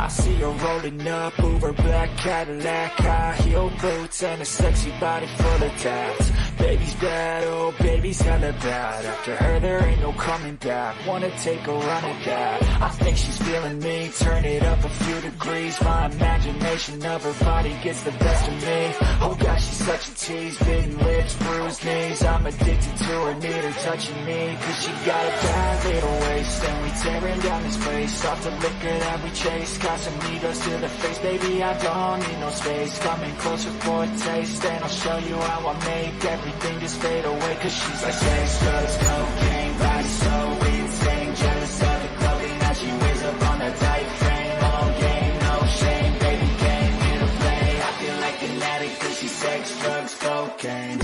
I see her rolling up, Uber black Cadillac, high heel boots and a sexy body full of tats. Baby's bad, oh baby's hella bad. After her there ain't no coming back. Wanna take a run at that. I think she's feeling me, turn it up a few degrees. My imagination of her body gets the best of me. Oh gosh, she's such a tease, bitten lips, bruised knees. I'm addicted to her, need her touching me. Cause she got a bad little waist, and we tearing down this place. Off the liquor that we chase, Casamigos to the face. Baby, I don't need no space. Coming closer for a taste, and I'll show you how I make everything just fade away. Cause she's like sex, drugs, cocaine, body so insane. Jealous of the clothing that she wears up on a tight frame. All game, no shame, baby came here to play. I feel like an addict cause she's sex, drugs, cocaine.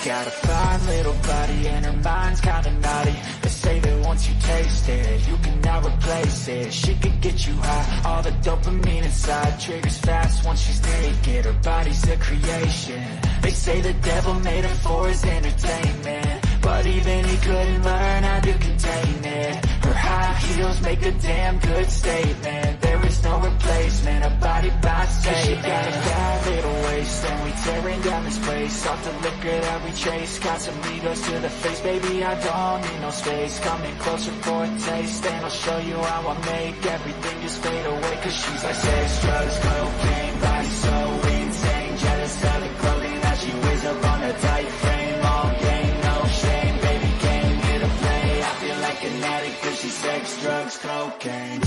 Got a fine little body and her mind's kinda naughty. They say that once you taste it, you cannot replace it. She could get you high, all the dopamine inside. Triggers fast once she's naked, her body's a creation. They say the devil made her for his entertainment, but even he couldn't learn how to contain it. Her high heels make a damn good statement. There is no replacement, a body by Satan. She got a bad little waist, and we tearing down this place. Off the liquor that we chase, Casamigos to the face. Baby, I don't need no space. Coming closer for a taste, and I'll show you how I make everything just fade away. Cause she's like sex, drugs, cocaine, body so insane. Jealous of the clothing that she wears up on a tight frame. All game, no shame, baby came here to play. I feel like an addict cause she's sex, drugs, cocaine.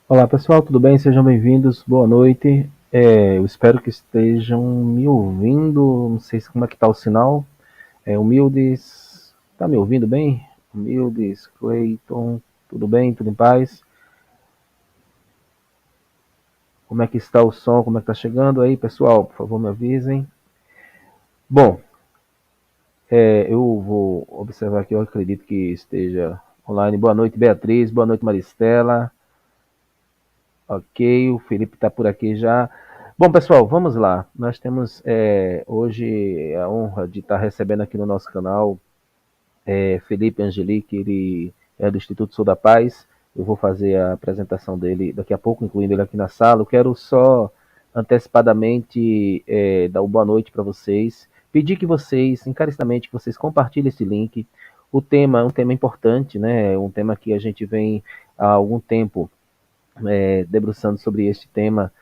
Olá pessoal, tudo bem? Sejam bem-vindos, boa noite. Eu espero que estejam me ouvindo, não sei como é que está o sinal. Humildes, está me ouvindo bem? Humildes, Cleiton, tudo bem? Tudo em paz? Como é que está o som? Como é que está chegando aí, pessoal? Por favor, me avisem. Bom, eu vou observar aqui, eu acredito que esteja online. Boa noite, Beatriz, boa noite, Maristela. Ok, o Felipe está por aqui já. Bom, pessoal, vamos lá. Nós temos hoje a honra de estar recebendo aqui no nosso canal Felipe Angelique, ele é do Instituto Sou da Paz. Eu vou fazer a apresentação dele daqui a pouco, incluindo ele aqui na sala. Eu quero só antecipadamente dar uma boa noite para vocês. Pedir que vocês, encarecidamente, que vocês compartilhem esse link. O tema é um tema importante, né? Um tema que a gente vem há algum tempo debruçando sobre este tema,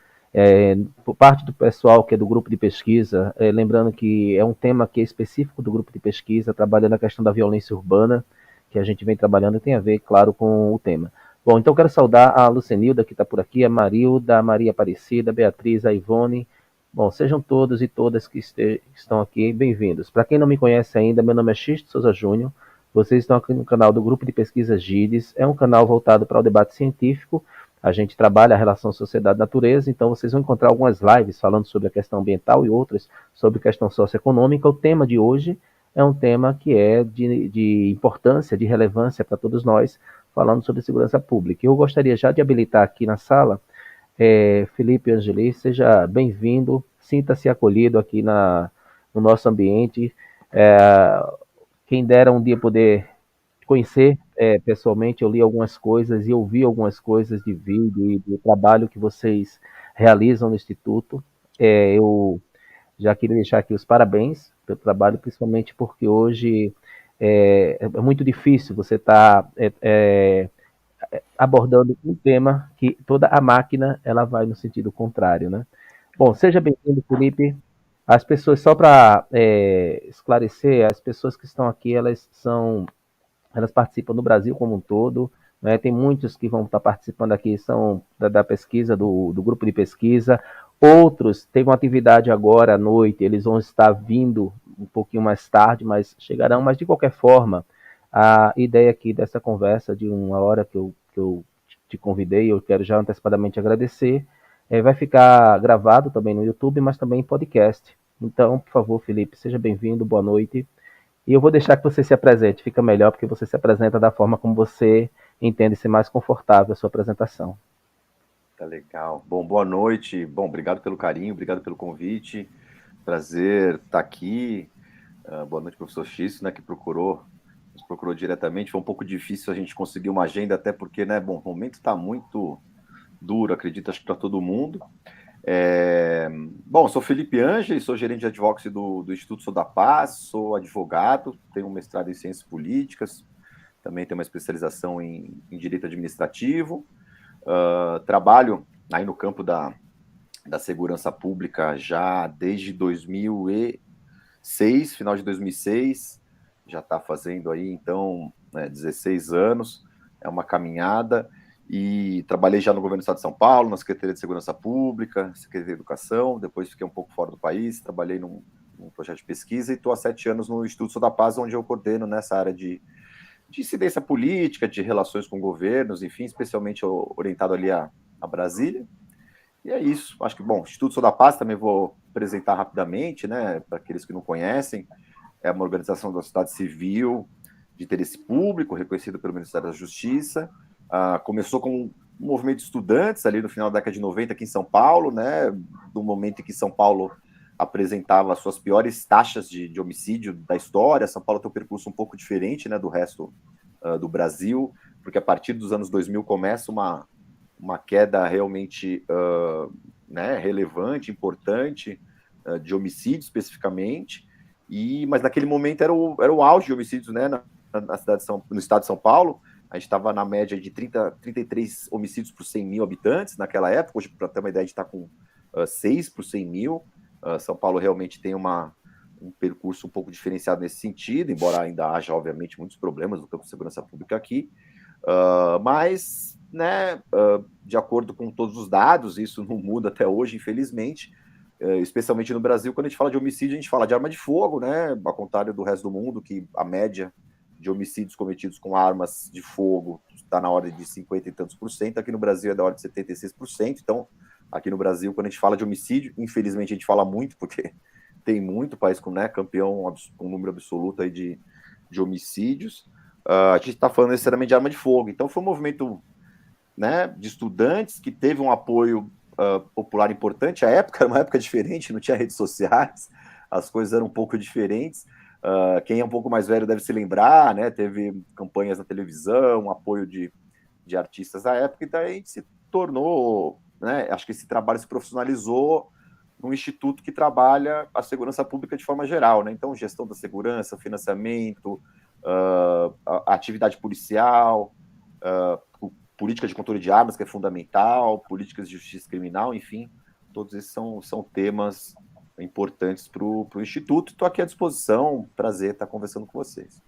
por parte do pessoal que é do grupo de pesquisa, lembrando que é um tema que é específico do grupo de pesquisa, trabalhando a questão da violência urbana, que a gente vem trabalhando e tem a ver, claro, com o tema. Bom, então quero saudar a Lucenilda, que está por aqui, a Marilda, a Maria Aparecida, a Beatriz, a Ivone. Bom, sejam todos e todas que estão aqui bem-vindos. Para quem não me conhece ainda, meu nome é Xisto Souza Júnior, vocês estão aqui no canal do grupo de pesquisa GIDES, é um canal voltado para o debate científico. A gente trabalha a relação sociedade-natureza, então vocês vão encontrar algumas lives falando sobre a questão ambiental e outras sobre a questão socioeconômica. O tema de hoje é um tema que é de importância, de relevância para todos nós, falando sobre segurança pública. Eu gostaria já de habilitar aqui na sala Felipe Angeli, seja bem-vindo, sinta-se acolhido aqui no nosso ambiente. Quem dera um dia poder conhecer pessoalmente, eu li algumas coisas e ouvi algumas coisas de vídeo e do trabalho que vocês realizam no Instituto. Eu já queria deixar aqui os parabéns pelo trabalho, principalmente porque hoje é muito difícil você estar abordando um tema que toda a máquina ela vai no sentido contrário, né? Bom, seja bem-vindo, Felipe. As pessoas, só para esclarecer, as pessoas que estão aqui, elas participam no Brasil como um todo, né? Tem muitos que vão estar participando aqui, são da pesquisa, do grupo de pesquisa, outros têm uma atividade agora à noite, eles vão estar vindo um pouquinho mais tarde, mas chegarão, mas de qualquer forma, a ideia aqui dessa conversa de uma hora que eu te convidei, eu quero já antecipadamente agradecer, vai ficar gravado também no YouTube, mas também em podcast. Então, por favor, Felipe, seja bem-vindo, boa noite. E eu vou deixar que você se apresente, fica melhor porque você se apresenta da forma como você entende ser mais confortável a sua apresentação. Tá legal. Bom, boa noite. Bom, obrigado pelo carinho, obrigado pelo convite. Prazer estar aqui. Boa noite, professor X, né, que nos procurou diretamente. Foi um pouco difícil a gente conseguir uma agenda, até porque, né, bom, o momento está muito duro, acredito, acho que para todo mundo. Bom, sou Felipe Ângeles, sou gerente de advocacy do Instituto Sou da Paz, sou advogado, tenho um mestrado em ciências políticas, também tenho uma especialização em direito administrativo, trabalho aí no campo da segurança pública já desde 2006, final de 2006, já está fazendo aí, então, 16 anos, é uma caminhada. E trabalhei já no governo do Estado de São Paulo, na Secretaria de Segurança Pública, Secretaria de Educação, depois fiquei um pouco fora do país, trabalhei num projeto de pesquisa e estou há 7 anos no Instituto Sou da Paz, onde eu coordeno nessa área de incidência política, de relações com governos, enfim, especialmente orientado ali a Brasília. E é isso, acho que, bom, o Instituto Sou da Paz também vou apresentar rapidamente, né, para aqueles que não conhecem, é uma organização da sociedade civil de interesse público, reconhecida pelo Ministério da Justiça. Começou com um movimento de estudantes ali no final da década de 90 aqui em São Paulo, né, do momento em que São Paulo apresentava as suas piores taxas de homicídio da história. São Paulo tem um percurso um pouco diferente, né, do resto do Brasil, porque a partir dos anos 2000 começa uma queda realmente né, relevante, importante, de homicídio especificamente, mas naquele momento era o auge de homicídios, né, no estado de São Paulo. A gente estava na média de 33 homicídios por 100 mil habitantes naquela época. Hoje, para ter uma ideia, a gente está com 6 por 100 mil. São Paulo realmente tem um percurso um pouco diferenciado nesse sentido, embora ainda haja, obviamente, muitos problemas no campo de segurança pública aqui. Mas, né, de acordo com todos os dados, isso não muda até hoje, infelizmente, especialmente no Brasil. Quando a gente fala de homicídio, a gente fala de arma de fogo, né, ao contrário do resto do mundo, que a média de homicídios cometidos com armas de fogo está na ordem de 50 e tantos por cento, aqui no Brasil é da ordem de 76%, então, aqui no Brasil, quando a gente fala de homicídio, infelizmente a gente fala muito, porque tem muito país com, né, campeão com um número absoluto aí de homicídios, a gente está falando necessariamente de arma de fogo, então foi um movimento, né, de estudantes que teve um apoio popular importante. A época era uma época diferente, não tinha redes sociais, as coisas eram um pouco diferentes. Quem é um pouco mais velho deve se lembrar, né? Teve campanhas na televisão, apoio de artistas da época, e daí a gente se tornou, né? Acho que esse trabalho se profissionalizou num instituto que trabalha a segurança pública de forma geral, né? Então, gestão da segurança, financiamento, a atividade policial, política de controle de armas, que é fundamental, políticas de justiça criminal, enfim, todos esses são temas importantes para o Instituto. Estou aqui à disposição, prazer estar conversando com vocês.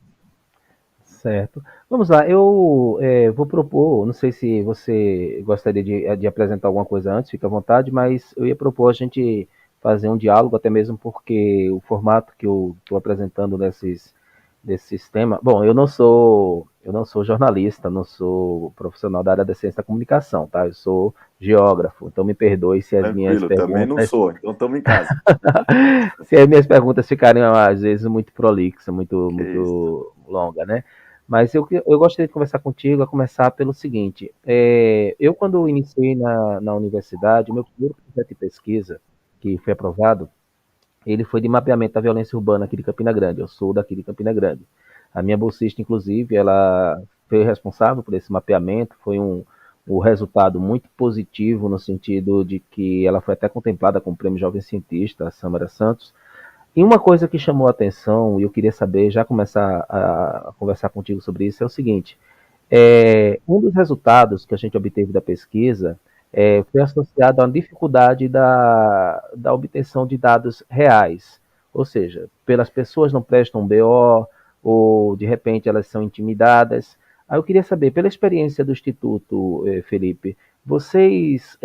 Certo. Vamos lá, eu vou propor, não sei se você gostaria de apresentar alguma coisa antes, fica à vontade, mas eu ia propor a gente fazer um diálogo, até mesmo porque o formato que eu estou apresentando desse sistema. Bom, eu não sou jornalista, não sou profissional da área da ciência da comunicação, tá? Eu sou geógrafo, então me perdoe se as minhas perguntas... também não sou, então estamos em casa. Se as minhas perguntas ficarem, às vezes, muito prolixas, muito longa, né? Mas eu gostaria de conversar contigo, a começar pelo seguinte. Eu, quando iniciei na universidade, o meu primeiro projeto de pesquisa, que foi aprovado, ele foi de mapeamento da violência urbana aqui de Campina Grande. Eu sou daqui de Campina Grande. A minha bolsista, inclusive, ela foi responsável por esse mapeamento, foi um resultado muito positivo no sentido de que ela foi até contemplada com o Prêmio Jovem Cientista, a Samara Santos. E uma coisa que chamou a atenção, e eu queria saber, já começar a conversar contigo sobre isso, é o seguinte: um dos resultados que a gente obteve da pesquisa foi associado à dificuldade da obtenção de dados reais. Ou seja, pelas pessoas não prestam BO, ou de repente elas são intimidadas. Aí eu queria saber, pela experiência do Instituto, Felipe, vocês,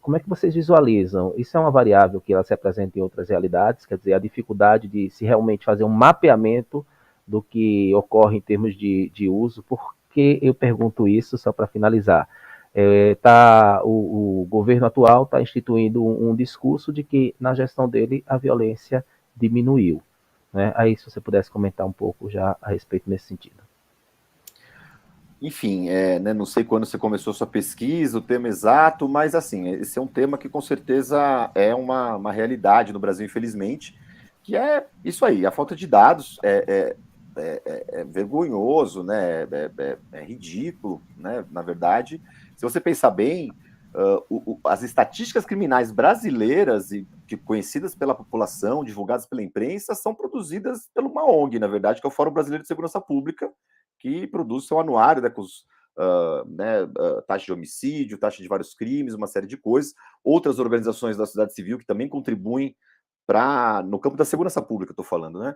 como é que vocês visualizam? Isso é uma variável que ela se apresenta em outras realidades, quer dizer, a dificuldade de se realmente fazer um mapeamento do que ocorre em termos de uso. Por que eu pergunto isso, só para finalizar? O governo atual está instituindo um discurso de que na gestão dele a violência diminuiu. Né? Aí, se você pudesse comentar um pouco já a respeito nesse sentido. Enfim, né, não sei quando você começou sua pesquisa, o tema exato, mas assim, esse é um tema que com certeza é uma realidade no Brasil, infelizmente, que é isso aí, a falta de dados é vergonhoso, né, é ridículo, né, na verdade. Se você pensar bem, as estatísticas criminais brasileiras e conhecidas pela população, divulgadas pela imprensa, são produzidas por uma ONG, na verdade, que é o Fórum Brasileiro de Segurança Pública, que produz seu anuário, né, com taxa de homicídio, taxa de vários crimes, uma série de coisas. Outras organizações da sociedade civil que também contribuem no campo da segurança pública, estou falando, né,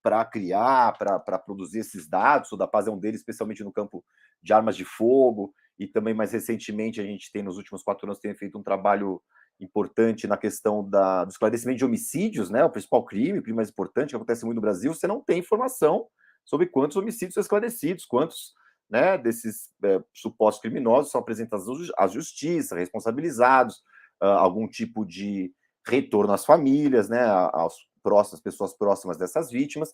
para criar, para produzir esses dados. O da Paz é um deles, especialmente no campo de armas de fogo, e também mais recentemente a gente tem, nos últimos 4 anos, tem feito um trabalho importante na questão do esclarecimento de homicídios, né, o principal crime, o crime mais importante que acontece muito no Brasil. Você não tem informação sobre quantos homicídios são esclarecidos, quantos, né, desses supostos criminosos são apresentados à justiça, responsabilizados, algum tipo de retorno às famílias, né, às pessoas próximas dessas vítimas.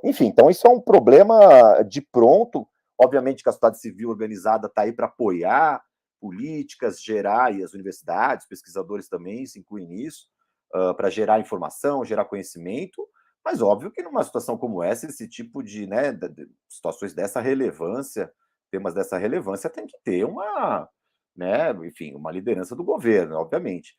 Enfim, então isso é um problema de pronto. Obviamente que a sociedade civil organizada está aí para apoiar políticas, gerar, e as universidades, pesquisadores também se incluem nisso, para gerar informação, gerar conhecimento. Mas óbvio que numa situação como essa, esse tipo de, né, situações dessa relevância, temas dessa relevância, tem que ter né, enfim, uma liderança do governo, obviamente.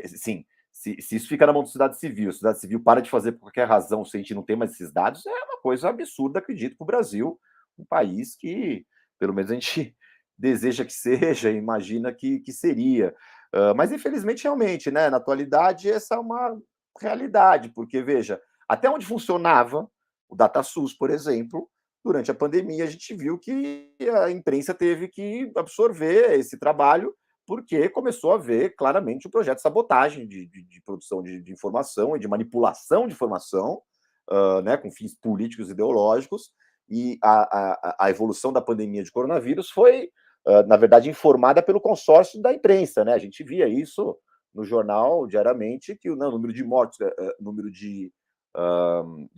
Sim, se isso fica na mão da sociedade civil, a sociedade civil para de fazer por qualquer razão, se a gente não tem mais esses dados, é uma coisa absurda, acredito, para o Brasil, um país que, pelo menos, a gente deseja que seja, imagina que seria. Mas, infelizmente, realmente, né, na atualidade, essa é uma realidade, porque, veja, até onde funcionava o DataSUS, por exemplo, durante a pandemia, a gente viu que a imprensa teve que absorver esse trabalho, porque começou a haver claramente um projeto de sabotagem de produção de informação e de manipulação de informação, né, com fins políticos e ideológicos. E a evolução da pandemia de coronavírus foi, na verdade, informada pelo consórcio da imprensa, né? A gente via isso no jornal diariamente, que o número de mortos, número de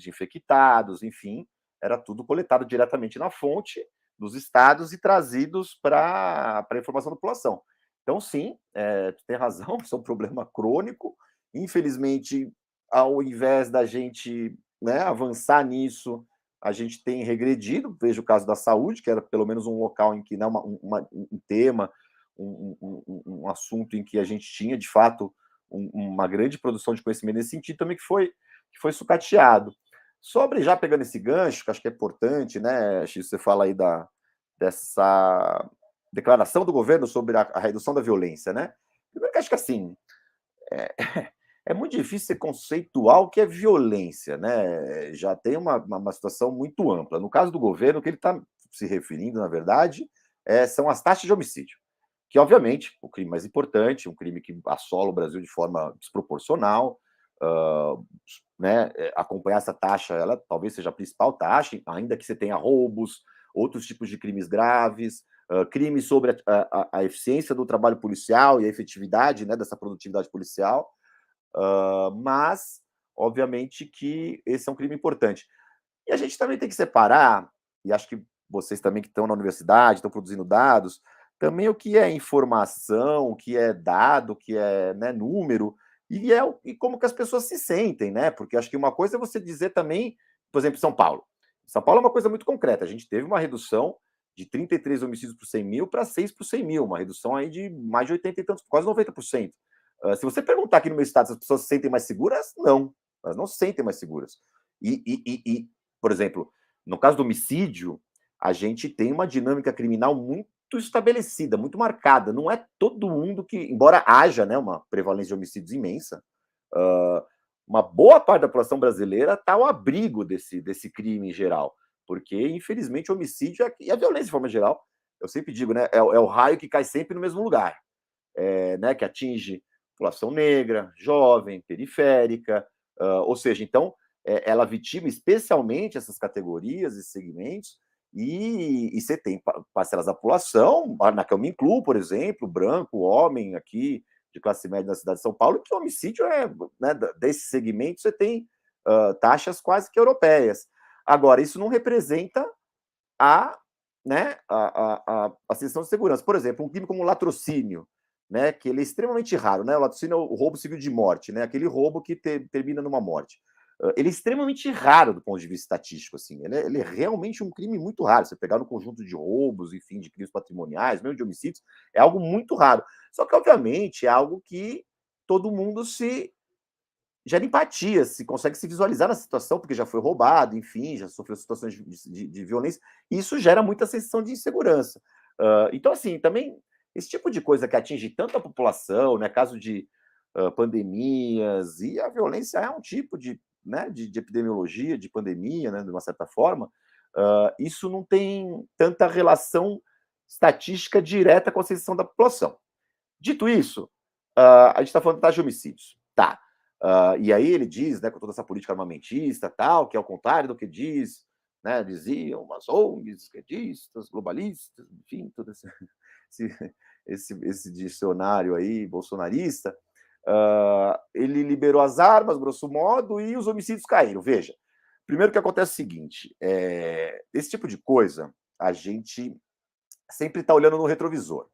infectados, enfim, era tudo coletado diretamente na fonte dos estados e trazidos para a informação da população. Então, sim, tu tem razão, isso é um problema crônico. Infelizmente, ao invés da gente, né, avançar nisso, a gente tem regredido. Veja o caso da saúde, que era pelo menos um local em que, né, um tema, um assunto em que a gente tinha, de fato, uma grande produção de conhecimento nesse sentido, também que foi sucateado. Sobre, já pegando esse gancho, que acho que é importante, né, X, você fala aí dessa declaração do governo sobre a redução da violência, né? Primeiro que acho que, assim, é muito difícil ser conceitual o que é violência, né? Já tem uma situação muito ampla. No caso do governo, o que ele está se referindo, na verdade, são as taxas de homicídio, que, obviamente, o crime mais importante, um crime que assola o Brasil de forma desproporcional. Né, acompanhar essa taxa, ela talvez seja a principal taxa, ainda que você tenha roubos, outros tipos de crimes graves, crimes sobre a eficiência do trabalho policial e a efetividade, né, dessa produtividade policial, mas, obviamente, que esse é um crime importante. E a gente também tem que separar, e acho que vocês também que estão na universidade, estão produzindo dados, também o que é informação, o que é dado, o que é, né, número, e como que as pessoas se sentem, né? Porque acho que uma coisa é você dizer também por exemplo, São Paulo. São Paulo é uma coisa muito concreta. A gente teve uma redução de 33 homicídios por 100 mil para 6 por 100 mil, uma redução aí de mais de 80 e tantos, quase 90%. Se você perguntar aqui no meu estado se as pessoas se sentem mais seguras, não. Elas não se sentem mais seguras. Por exemplo, no caso do homicídio, a gente tem uma dinâmica criminal muito estabelecida, muito marcada. Não é todo mundo que, embora haja, né, uma prevalência de homicídios imensa, uma boa parte da população brasileira está ao abrigo desse crime em geral. Porque, infelizmente, o homicídio e a violência de forma geral, eu sempre digo, né, é o raio que cai sempre no mesmo lugar, né, que atinge população negra, jovem, periférica, ou seja, então, ela vitima especialmente essas categorias e segmentos, e você tem parcelas da população, na que eu me incluo, por exemplo, branco, homem aqui, de classe média na cidade de São Paulo, que o homicídio né, desse segmento você tem taxas quase que europeias. Agora, isso não representa né, a sensação de segurança. Por exemplo, um crime como o latrocínio, né, que ele é extremamente raro, né? O latrocínio é o roubo civil de morte, né? Aquele roubo que termina numa morte. Ele é extremamente raro do ponto de vista estatístico, assim. Ele é realmente um crime muito raro. Você pegar no conjunto de roubos, enfim, de crimes patrimoniais, mesmo de homicídios, é algo muito raro. Só que, obviamente, é algo que todo mundo gera empatia, se consegue se visualizar na situação, porque já foi roubado, enfim, já sofreu situações de violência, e isso gera muita sensação de insegurança. Então, assim, também, esse tipo de coisa que atinge tanto a população, né, caso de pandemias, e a violência é um tipo de epidemiologia, de pandemia, né, de uma certa forma, isso não tem tanta relação estatística direta com a sensação da população. Dito isso, a gente está falando de taxa de homicídios. Tá. E aí ele diz, né, com toda essa política armamentista, tal, que é ao contrário do que diziam umas ONGs, esquerdistas, globalistas, enfim, todo esse dicionário aí bolsonarista. Ele liberou as armas, grosso modo, e os homicídios caíram. Veja, primeiro que acontece é o seguinte, esse tipo de coisa, a gente sempre está olhando no retrovisor.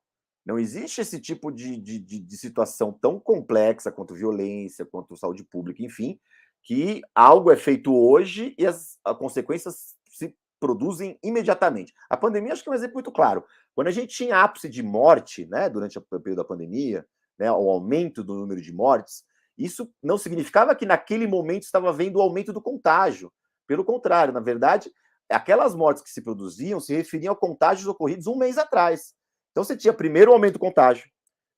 Não existe esse tipo de situação tão complexa quanto violência, quanto saúde pública, enfim, que algo é feito hoje e as consequências se produzem imediatamente. A pandemia, acho que é um exemplo muito claro. Quando a gente tinha ápice de morte, né, durante o período da pandemia, né, o aumento do número de mortes, isso não significava que naquele momento estava havendo o aumento do contágio. Pelo contrário, na verdade, aquelas mortes que se produziam se referiam a contágios ocorridos um mês atrás. Então, você tinha primeiro o aumento do contágio,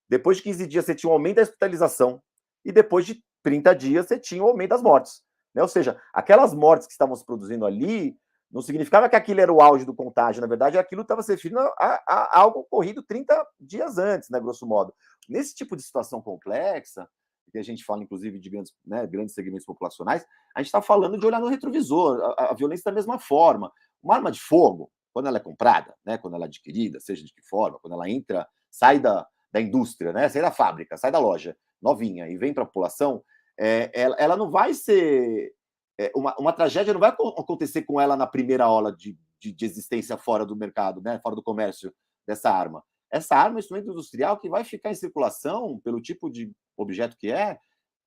depois de 15 dias você tinha o aumento da hospitalização, e depois de 30 dias você tinha o aumento das mortes. Né? Ou seja, aquelas mortes que estavam se produzindo ali, não significava que aquilo era o auge do contágio, na verdade, aquilo estava se referindo a algo ocorrido 30 dias antes, né, grosso modo. Nesse tipo de situação complexa, que a gente fala, inclusive, de grandes segmentos populacionais, a gente está falando de olhar no retrovisor, a violência da mesma forma. Uma arma de fogo, quando ela é comprada, né, quando ela é adquirida, seja de que forma, quando ela sai da indústria, né, sai da fábrica, sai da loja, novinha, e vem para a população, ela não vai ser... uma tragédia não vai acontecer com ela na primeira hora de existência fora do mercado, né, fora do comércio dessa arma. Essa arma é um instrumento industrial que vai ficar em circulação, pelo tipo de objeto que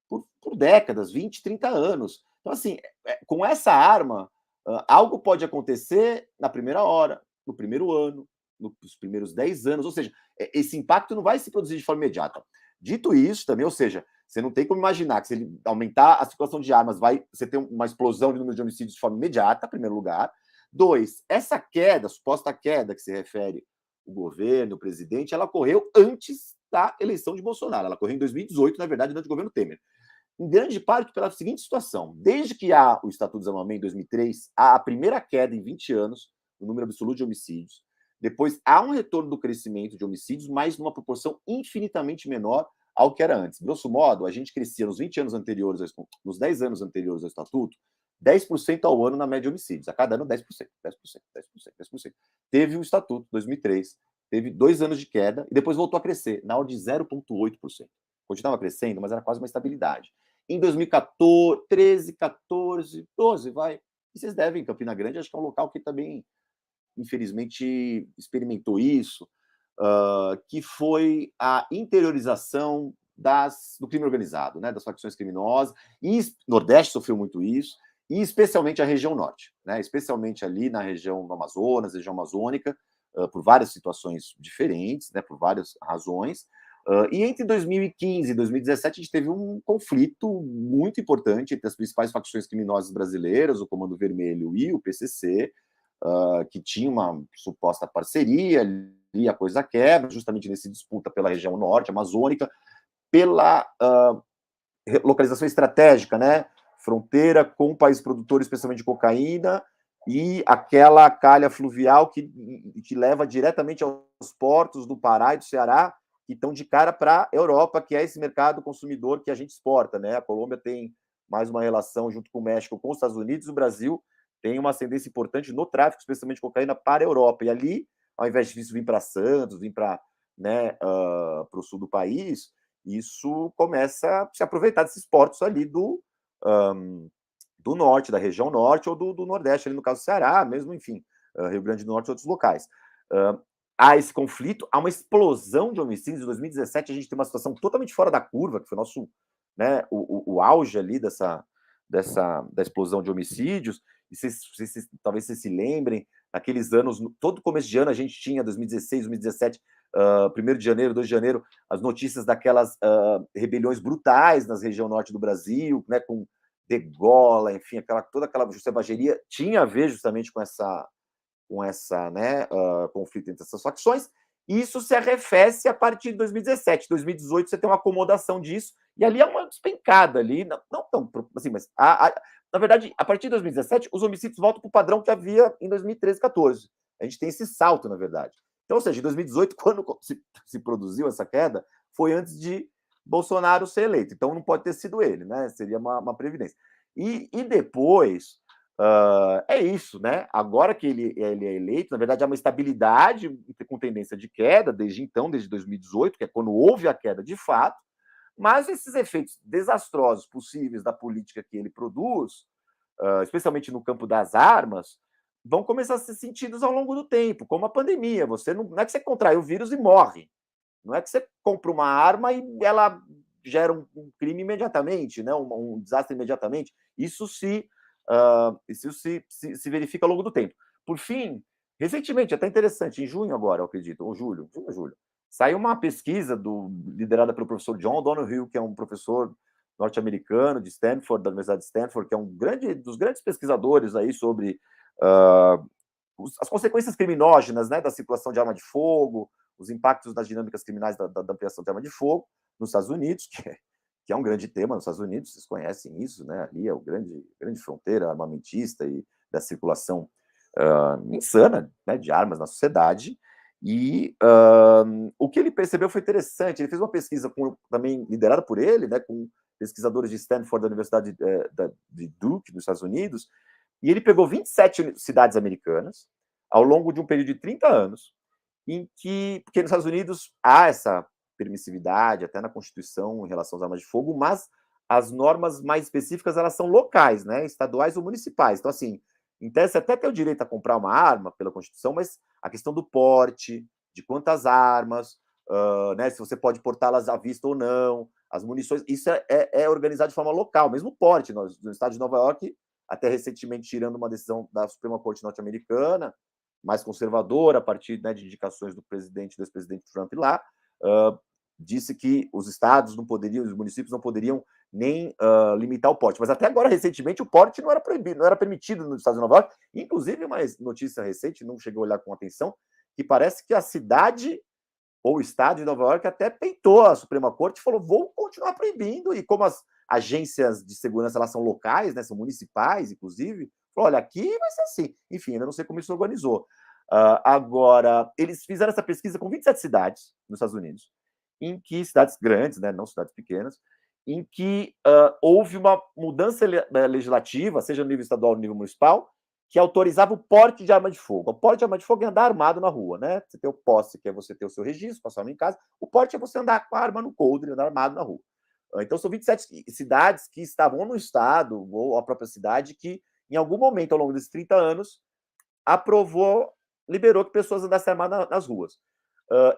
por décadas, 20, 30 anos. Então, assim, com essa arma, algo pode acontecer na primeira hora, no primeiro ano, nos primeiros 10 anos, ou seja, esse impacto não vai se produzir de forma imediata. Dito isso também, ou seja, você não tem como imaginar que se ele aumentar a circulação de armas, você ter uma explosão de número de homicídios de forma imediata, em primeiro lugar. 2, essa queda, suposta queda que se refere o governo, o presidente, ela ocorreu antes da eleição de Bolsonaro. Ela ocorreu em 2018, na verdade, durante o governo Temer. Em grande parte pela seguinte situação. Desde que há o Estatuto do Desarmamento, em 2003, há a primeira queda em 20 anos no número absoluto de homicídios. Depois, há um retorno do crescimento de homicídios, mas numa proporção infinitamente menor ao que era antes. Grosso modo, a gente crescia nos 20 anos anteriores, nos 10 anos anteriores ao Estatuto, 10% ao ano na média de homicídios. A cada ano, 10%. Teve o Estatuto, 2003, teve 2 anos de queda e depois voltou a crescer, na ordem de 0,8%. Continuava crescendo, mas era quase uma estabilidade. Em 2014, 13, 14, 12, vai. E vocês devem, Campina Grande, acho que é um local que também, infelizmente, experimentou isso, que foi a interiorização do crime organizado, né, das facções criminosas. E Nordeste sofreu muito isso. e especialmente a região norte, né? Especialmente ali na região do Amazonas, região amazônica, por várias situações diferentes, né? Por várias razões. E entre 2015 e 2017, a gente teve um conflito muito importante entre as principais facções criminosas brasileiras, o Comando Vermelho e o PCC, que tinha uma suposta parceria, ali a coisa quebra, justamente nessa disputa pela região norte amazônica, pela localização estratégica, né? Fronteira com o país produtor, especialmente de cocaína, e aquela calha fluvial que leva diretamente aos portos do Pará e do Ceará, que estão de cara para a Europa, que é esse mercado consumidor que a gente exporta, né? A Colômbia tem mais uma relação junto com o México, com os Estados Unidos, o Brasil tem uma ascendência importante no tráfico, especialmente de cocaína, para a Europa. E ali, ao invés disso vir para Santos, vir para, né, para o sul do país, isso começa a se aproveitar desses portos ali do norte, da região norte ou do nordeste, ali no caso do Ceará, mesmo, enfim, Rio Grande do Norte e outros locais. Há esse conflito, há uma explosão de homicídios. Em 2017, a gente tem uma situação totalmente fora da curva, que foi nosso, né, o auge ali da explosão de homicídios. E talvez vocês se lembrem, naqueles anos, todo começo de ano, a gente tinha, 2016, 2017, 1º de janeiro, 2 de janeiro, as notícias daquelas rebeliões brutais na região norte do Brasil, né, com degola, enfim, toda aquela selvageria tinha a ver justamente com essa né, conflito entre essas facções. Isso se arrefece a partir de 2017. 2018 você tem uma acomodação disso, e ali é uma despencada ali, não tão assim, mas na verdade, a partir de 2017, os homicídios voltam para o padrão que havia em 2013, 14. A gente tem esse salto, na verdade. Então, ou seja, em 2018, quando se produziu essa queda, foi antes de Bolsonaro ser eleito. Então, não pode ter sido ele, né? Seria uma previdência. E depois, é isso, né? Agora que ele é eleito, na verdade, há uma estabilidade com tendência de queda, desde então, desde 2018, que é quando houve a queda de fato, mas esses efeitos desastrosos possíveis da política que ele produz, especialmente no campo das armas, vão começar a ser sentidos ao longo do tempo, como a pandemia. Você não é que você contrai o vírus e morre. Não é que você compra uma arma e ela gera um crime imediatamente, né? um desastre imediatamente. Isso se verifica ao longo do tempo. Por fim, recentemente, até interessante, em junho agora, eu acredito, ou julho, saiu uma pesquisa liderada pelo professor John Donoghue, que é um professor norte-americano de Stanford, da Universidade de Stanford, que é dos grandes pesquisadores aí sobre as consequências criminógenas, né, da circulação de arma de fogo, os impactos das dinâmicas criminais da ampliação de arma de fogo nos Estados Unidos, que é um grande tema nos Estados Unidos, vocês conhecem isso, né? Ali é o grande fronteira armamentista e da circulação insana, né, de armas na sociedade. E o que ele percebeu foi interessante. Ele fez uma pesquisa também liderada por ele, né, com pesquisadores de Stanford, da Universidade de Duke, nos Estados Unidos, e ele pegou 27 cidades americanas ao longo de um período de 30 anos, porque nos Estados Unidos há essa permissividade, até na Constituição, em relação às armas de fogo, mas as normas mais específicas, elas são locais, né, estaduais ou municipais. Então, assim, em tese, você até tem o direito a comprar uma arma pela Constituição, mas a questão do porte, de quantas armas, né, se você pode portá-las à vista ou não, as munições, isso é organizado de forma local, mesmo o porte. No estado de Nova York, até recentemente, tirando uma decisão da Suprema Corte norte-americana, mais conservadora, a partir, né, de indicações do ex-presidente Trump lá, disse que os estados não poderiam, os municípios não poderiam nem limitar o porte. Mas até agora, recentemente, o porte não era proibido, não era permitido no estado de Nova York. Inclusive, uma notícia recente, não cheguei a olhar com atenção, que parece que a cidade ou o estado de Nova York até peitou a Suprema Corte e falou: vou continuar proibindo. E como as agências de segurança, elas são locais, né, são municipais, inclusive, falou: olha, aqui vai ser assim. Enfim, ainda não sei como isso organizou. Agora, eles fizeram essa pesquisa com 27 cidades nos Estados Unidos, em que cidades grandes, né, não cidades pequenas, em que houve uma mudança legislativa, seja no nível estadual ou no nível municipal, que autorizava o porte de arma de fogo. O porte de arma de fogo é andar armado na rua, né? Você tem o posse, que é você ter o seu registro, passar em casa. O porte é você andar com a arma no coldre, andar armado na rua. Então, são 27 cidades que estavam no estado, ou a própria cidade, que, em algum momento, ao longo desses 30 anos, liberou que pessoas andassem armadas nas ruas.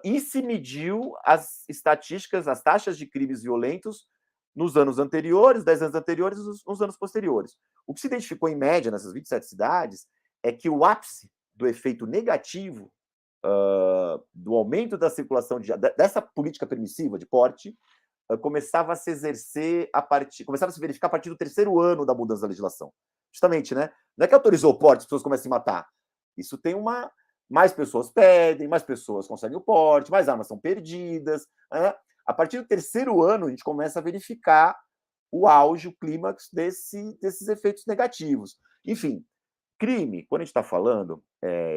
E se mediu as estatísticas, as taxas de crimes violentos nos anos anteriores, 10 anos anteriores, nos anos posteriores. O que se identificou em média nessas 27 cidades é que o ápice do efeito negativo do aumento da circulação dessa política permissiva de porte começava a se exercer começava a se verificar a partir do terceiro ano da mudança da legislação. Justamente, né? Não é que autorizou o porte, as pessoas começam a se matar. Isso tem mais pessoas pedem, mais pessoas conseguem o porte, mais armas são perdidas. Né? A partir do terceiro ano, a gente começa a verificar o auge, o clímax desses efeitos negativos. Enfim, crime, quando a gente está falando,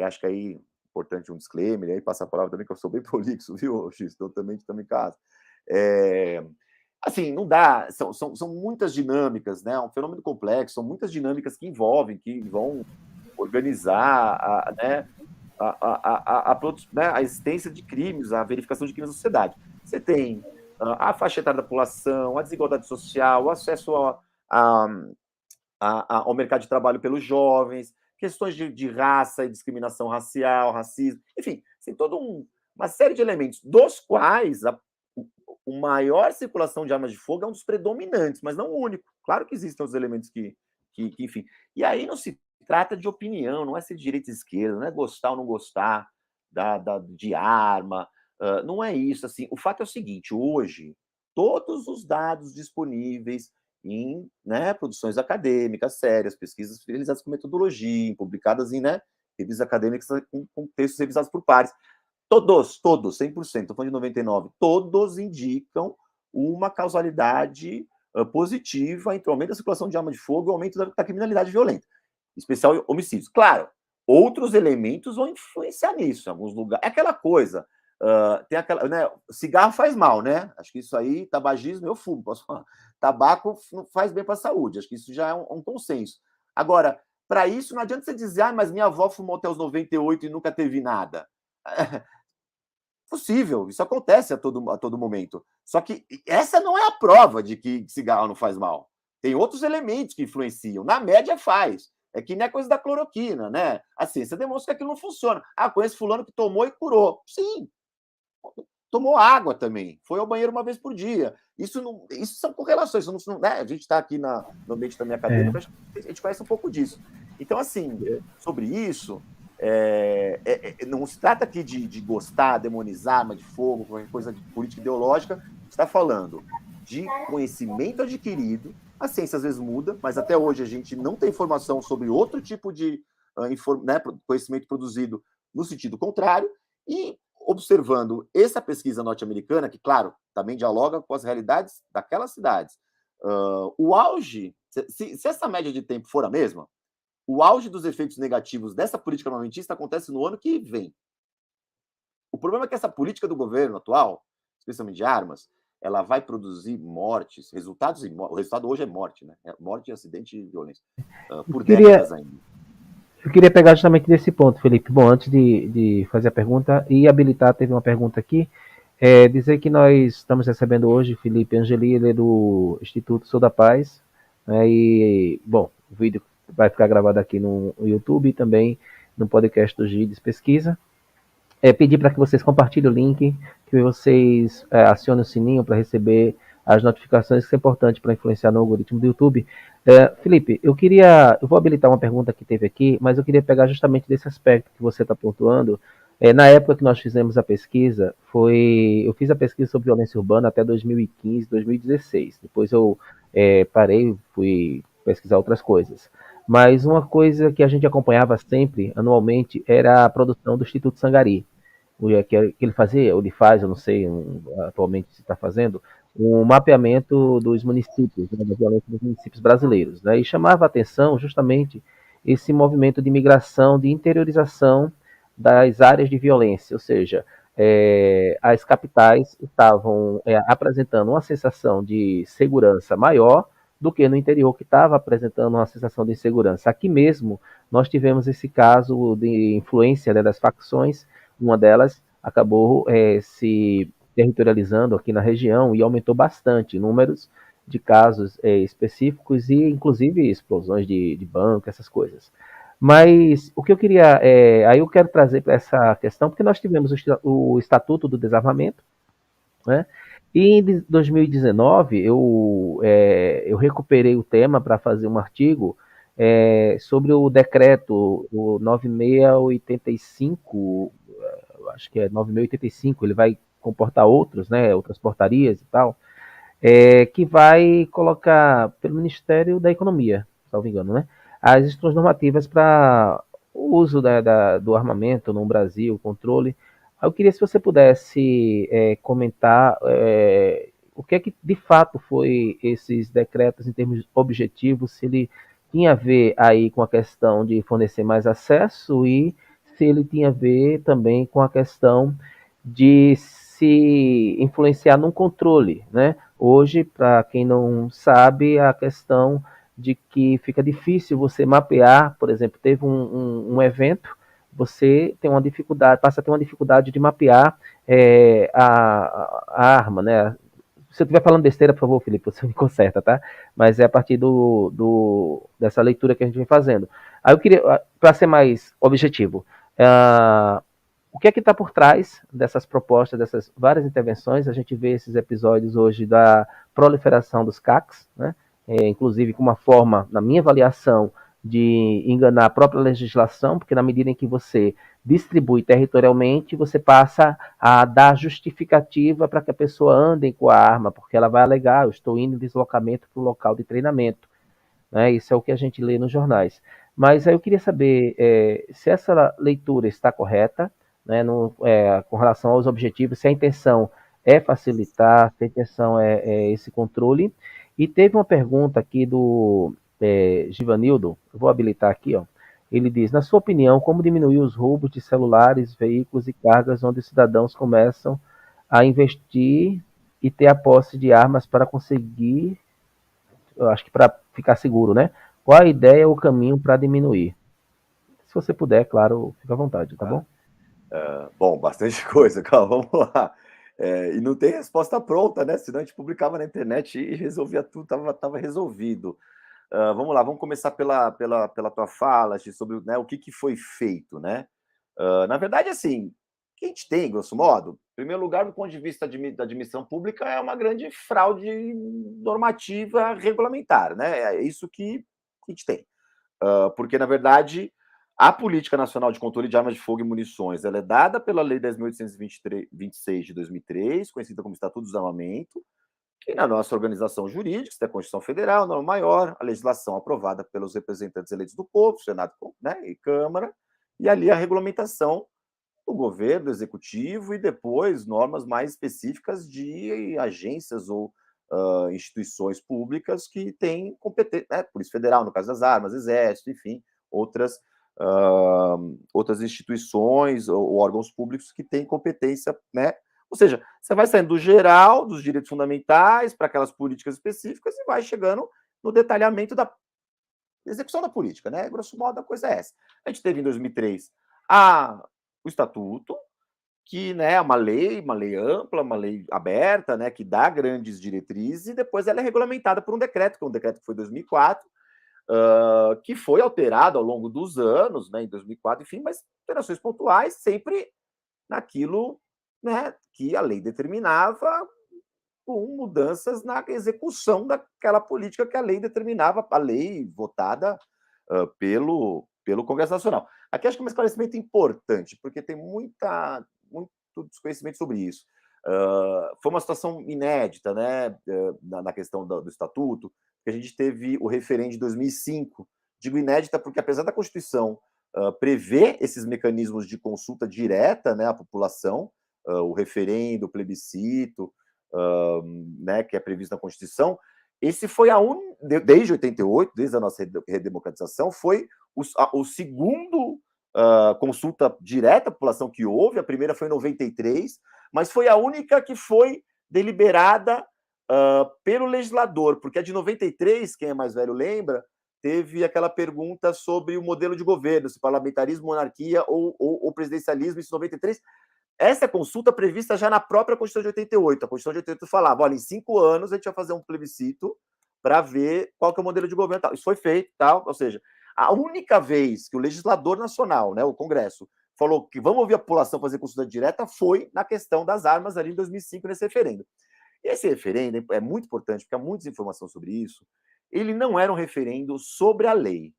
acho que aí é importante um disclaimer, aí passar a palavra também, que eu sou bem prolixo, viu, X? Então também estamos em casa. Assim, não dá, são muitas dinâmicas, né? É um fenômeno complexo, são muitas dinâmicas que vão organizar a existência de crimes, a verificação de crimes na sociedade. Você tem a faixa etária da população, a desigualdade social, o acesso ao mercado de trabalho pelos jovens, questões de raça e discriminação racial, racismo, enfim, tem toda uma série de elementos, dos quais a maior circulação de armas de fogo é um dos predominantes, mas não o único. Claro que existem os elementos que enfim. E aí não se trata de opinião, não é ser de direita e esquerda, não é gostar ou não gostar de arma, não é isso. Assim, o fato é o seguinte, hoje, todos os dados disponíveis em produções acadêmicas sérias, pesquisas realizadas com metodologia, publicadas em revistas acadêmicas com textos revisados por pares, todos, 100%, estou falando de 99%, todos indicam uma causalidade positiva entre o aumento da circulação de arma de fogo e o aumento da criminalidade violenta, em especial homicídios. Claro, outros elementos vão influenciar nisso, em alguns lugares. É aquela coisa, tem aquela, cigarro faz mal, né? Acho que isso aí, tabagismo, eu fumo, posso falar. Tabaco não faz bem para a saúde, acho que isso já é um consenso. Agora, para isso, não adianta você dizer, mas minha avó fumou até os 98 e nunca teve nada. Possível, isso acontece a todo momento. Só que essa não é a prova de que cigarro não faz mal. Tem outros elementos que influenciam. Na média faz. É que nem a coisa da cloroquina, né? A ciência demonstra que aquilo não funciona. Conheço fulano que tomou e curou. Sim. Tomou água também. Foi ao banheiro uma vez por dia. Isso são correlações. A gente está aqui no ambiente da minha acadêmica, a gente conhece um pouco disso. Então, assim, sobre isso, não se trata aqui de gostar, demonizar arma de fogo, qualquer coisa de política ideológica. Está falando de conhecimento adquirido. A ciência às vezes muda, mas até hoje a gente não tem informação sobre outro tipo de conhecimento produzido no sentido contrário. E observando essa pesquisa norte-americana, que, claro, também dialoga com as realidades daquelas cidades, o auge, se essa média de tempo for a mesma, o auge dos efeitos negativos dessa política armamentista acontece no ano que vem. O problema é que essa política do governo atual, especialmente de armas, ela vai produzir mortes, o resultado hoje é morte, né? Morte, acidente e violência, por décadas ainda. Eu queria pegar justamente desse ponto, Felipe. Bom, antes de fazer a pergunta e habilitar, teve uma pergunta aqui. Dizer que nós estamos recebendo hoje Felipe Angeli, ele é do Instituto Sou da Paz, né, e, bom, o vídeo vai ficar gravado aqui no YouTube e também no podcast do GIDES Pesquisa. Pedir para que vocês compartilhem o link, que vocês acionem o sininho para receber as notificações, que é importante para influenciar no algoritmo do YouTube. Felipe, eu vou habilitar uma pergunta que teve aqui, mas eu queria pegar justamente desse aspecto que você está pontuando. Na época que nós fizemos a pesquisa, eu fiz a pesquisa sobre violência urbana até 2015, 2016. Depois eu parei, fui pesquisar outras coisas. Mas uma coisa que a gente acompanhava sempre, anualmente, era a produção do Instituto Sangari. Que ele fazia, ou ele faz, eu não sei, atualmente se está fazendo, um mapeamento dos municípios, da violência dos municípios brasileiros. Né? E chamava a atenção justamente esse movimento de migração, de interiorização das áreas de violência, ou seja, as capitais estavam apresentando uma sensação de segurança maior do que no interior, que estava apresentando uma sensação de insegurança. Aqui mesmo, nós tivemos esse caso de influência das facções, uma delas acabou se territorializando aqui na região e aumentou bastante números de casos específicos e, inclusive, explosões de banco, essas coisas. Mas o que eu queria, aí eu quero trazer para essa questão, porque nós tivemos o Estatuto do Desarmamento, né? E em 2019 eu recuperei o tema para fazer um artigo sobre o decreto o 9685, acho que é 9685, ele vai comportar outros, né, outras portarias e tal, que vai colocar pelo Ministério da Economia, se não me engano, né, as instruções normativas para o uso do armamento no Brasil, o controle. Eu queria se você pudesse comentar o que é que de fato foi esses decretos em termos objetivos, se ele tinha a ver aí com a questão de fornecer mais acesso e se ele tinha a ver também com a questão de se influenciar num controle, né? Hoje, para quem não sabe, a questão de que fica difícil você mapear, por exemplo, teve um evento, você tem uma dificuldade, passa a ter uma dificuldade de mapear a arma, né? Se eu estiver falando besteira, por favor, Felipe, você me conserta, tá? Mas é a partir dessa leitura que a gente vem fazendo. Aí eu queria, para ser mais objetivo, o que é que está por trás dessas propostas, dessas várias intervenções? A gente vê esses episódios hoje da proliferação dos CACs, né? Inclusive com uma forma, na minha avaliação, de enganar a própria legislação, porque na medida em que você distribui territorialmente, você passa a dar justificativa para que a pessoa ande com a arma, porque ela vai alegar, eu estou indo em deslocamento para o local de treinamento. Né? Isso é o que a gente lê nos jornais. Mas aí eu queria saber se essa leitura está correta, né, com relação aos objetivos, se a intenção é facilitar, se a intenção é esse controle. E teve uma pergunta aqui do Givanildo, eu vou habilitar aqui, ó. Ele diz, na sua opinião, como diminuir os roubos de celulares, veículos e cargas onde os cidadãos começam a investir e ter a posse de armas para conseguir, eu acho que para ficar seguro, né? Qual a ideia ou o caminho para diminuir? Se você puder, claro, fica à vontade, tá bom? Bom, bastante coisa, calma, vamos lá. E não tem resposta pronta, né? Senão a gente publicava na internet e resolvia tudo, estava resolvido. Vamos lá, vamos começar pela tua fala, sobre, né, o que foi feito, né? Na verdade, assim, o que a gente tem, grosso modo, em primeiro lugar, do ponto de vista da admissão pública, é uma grande fraude normativa regulamentar, né? É isso que a gente tem. Porque, na verdade, a Política Nacional de Controle de Armas de Fogo e Munições, ela é dada pela Lei 10.826 de 2003, conhecida como Estatuto do Desarmamento, que na nossa organização jurídica, da Constituição Federal, norma maior, a legislação aprovada pelos representantes eleitos do povo, Senado, né, e Câmara, e ali a regulamentação do governo, do executivo, e depois normas mais específicas de agências ou instituições públicas que têm competência, né, Polícia Federal, no caso das armas, Exército, enfim, outras instituições ou órgãos públicos que têm competência, né? Ou seja, você vai saindo do geral, dos direitos fundamentais, para aquelas políticas específicas e vai chegando no detalhamento da execução da política, né? Grosso modo, a coisa é essa. A gente teve em 2003 o Estatuto, que, né, é uma lei ampla, uma lei aberta, né, que dá grandes diretrizes, e depois ela é regulamentada por um decreto, que é um decreto que foi em 2004, que foi alterado ao longo dos anos, né, em 2004, enfim, mas alterações pontuais, sempre naquilo, né, que a lei determinava, com mudanças na execução daquela política que a lei determinava, a lei votada pelo Congresso Nacional. Aqui acho que é um esclarecimento importante, porque tem muito desconhecimento sobre isso. Foi uma situação inédita, né, na questão do Estatuto, que a gente teve o referendo de 2005. Digo inédita porque, apesar da Constituição prever esses mecanismos de consulta direta, né, à população, o referendo, o plebiscito, né, que é previsto na Constituição, esse foi desde 88, desde a nossa redemocratização, foi o segundo consulta direta à população que houve. A primeira foi em 93, mas foi a única que foi deliberada pelo legislador, porque a de 93, quem é mais velho lembra, teve aquela pergunta sobre o modelo de governo, se parlamentarismo, monarquia ou presidencialismo, isso em 93. Essa consulta prevista já na própria Constituição de 88. A Constituição de 88 falava, olha, em 5 anos a gente vai fazer um plebiscito para ver qual que é o modelo de governo. Tal. Isso foi feito, tal. Ou seja, a única vez que o legislador nacional, né, o Congresso, falou que vamos ouvir a população fazer consulta direta foi na questão das armas ali em 2005, nesse referendo. E esse referendo é muito importante, porque há muita informação sobre isso. Ele não era um referendo sobre a lei,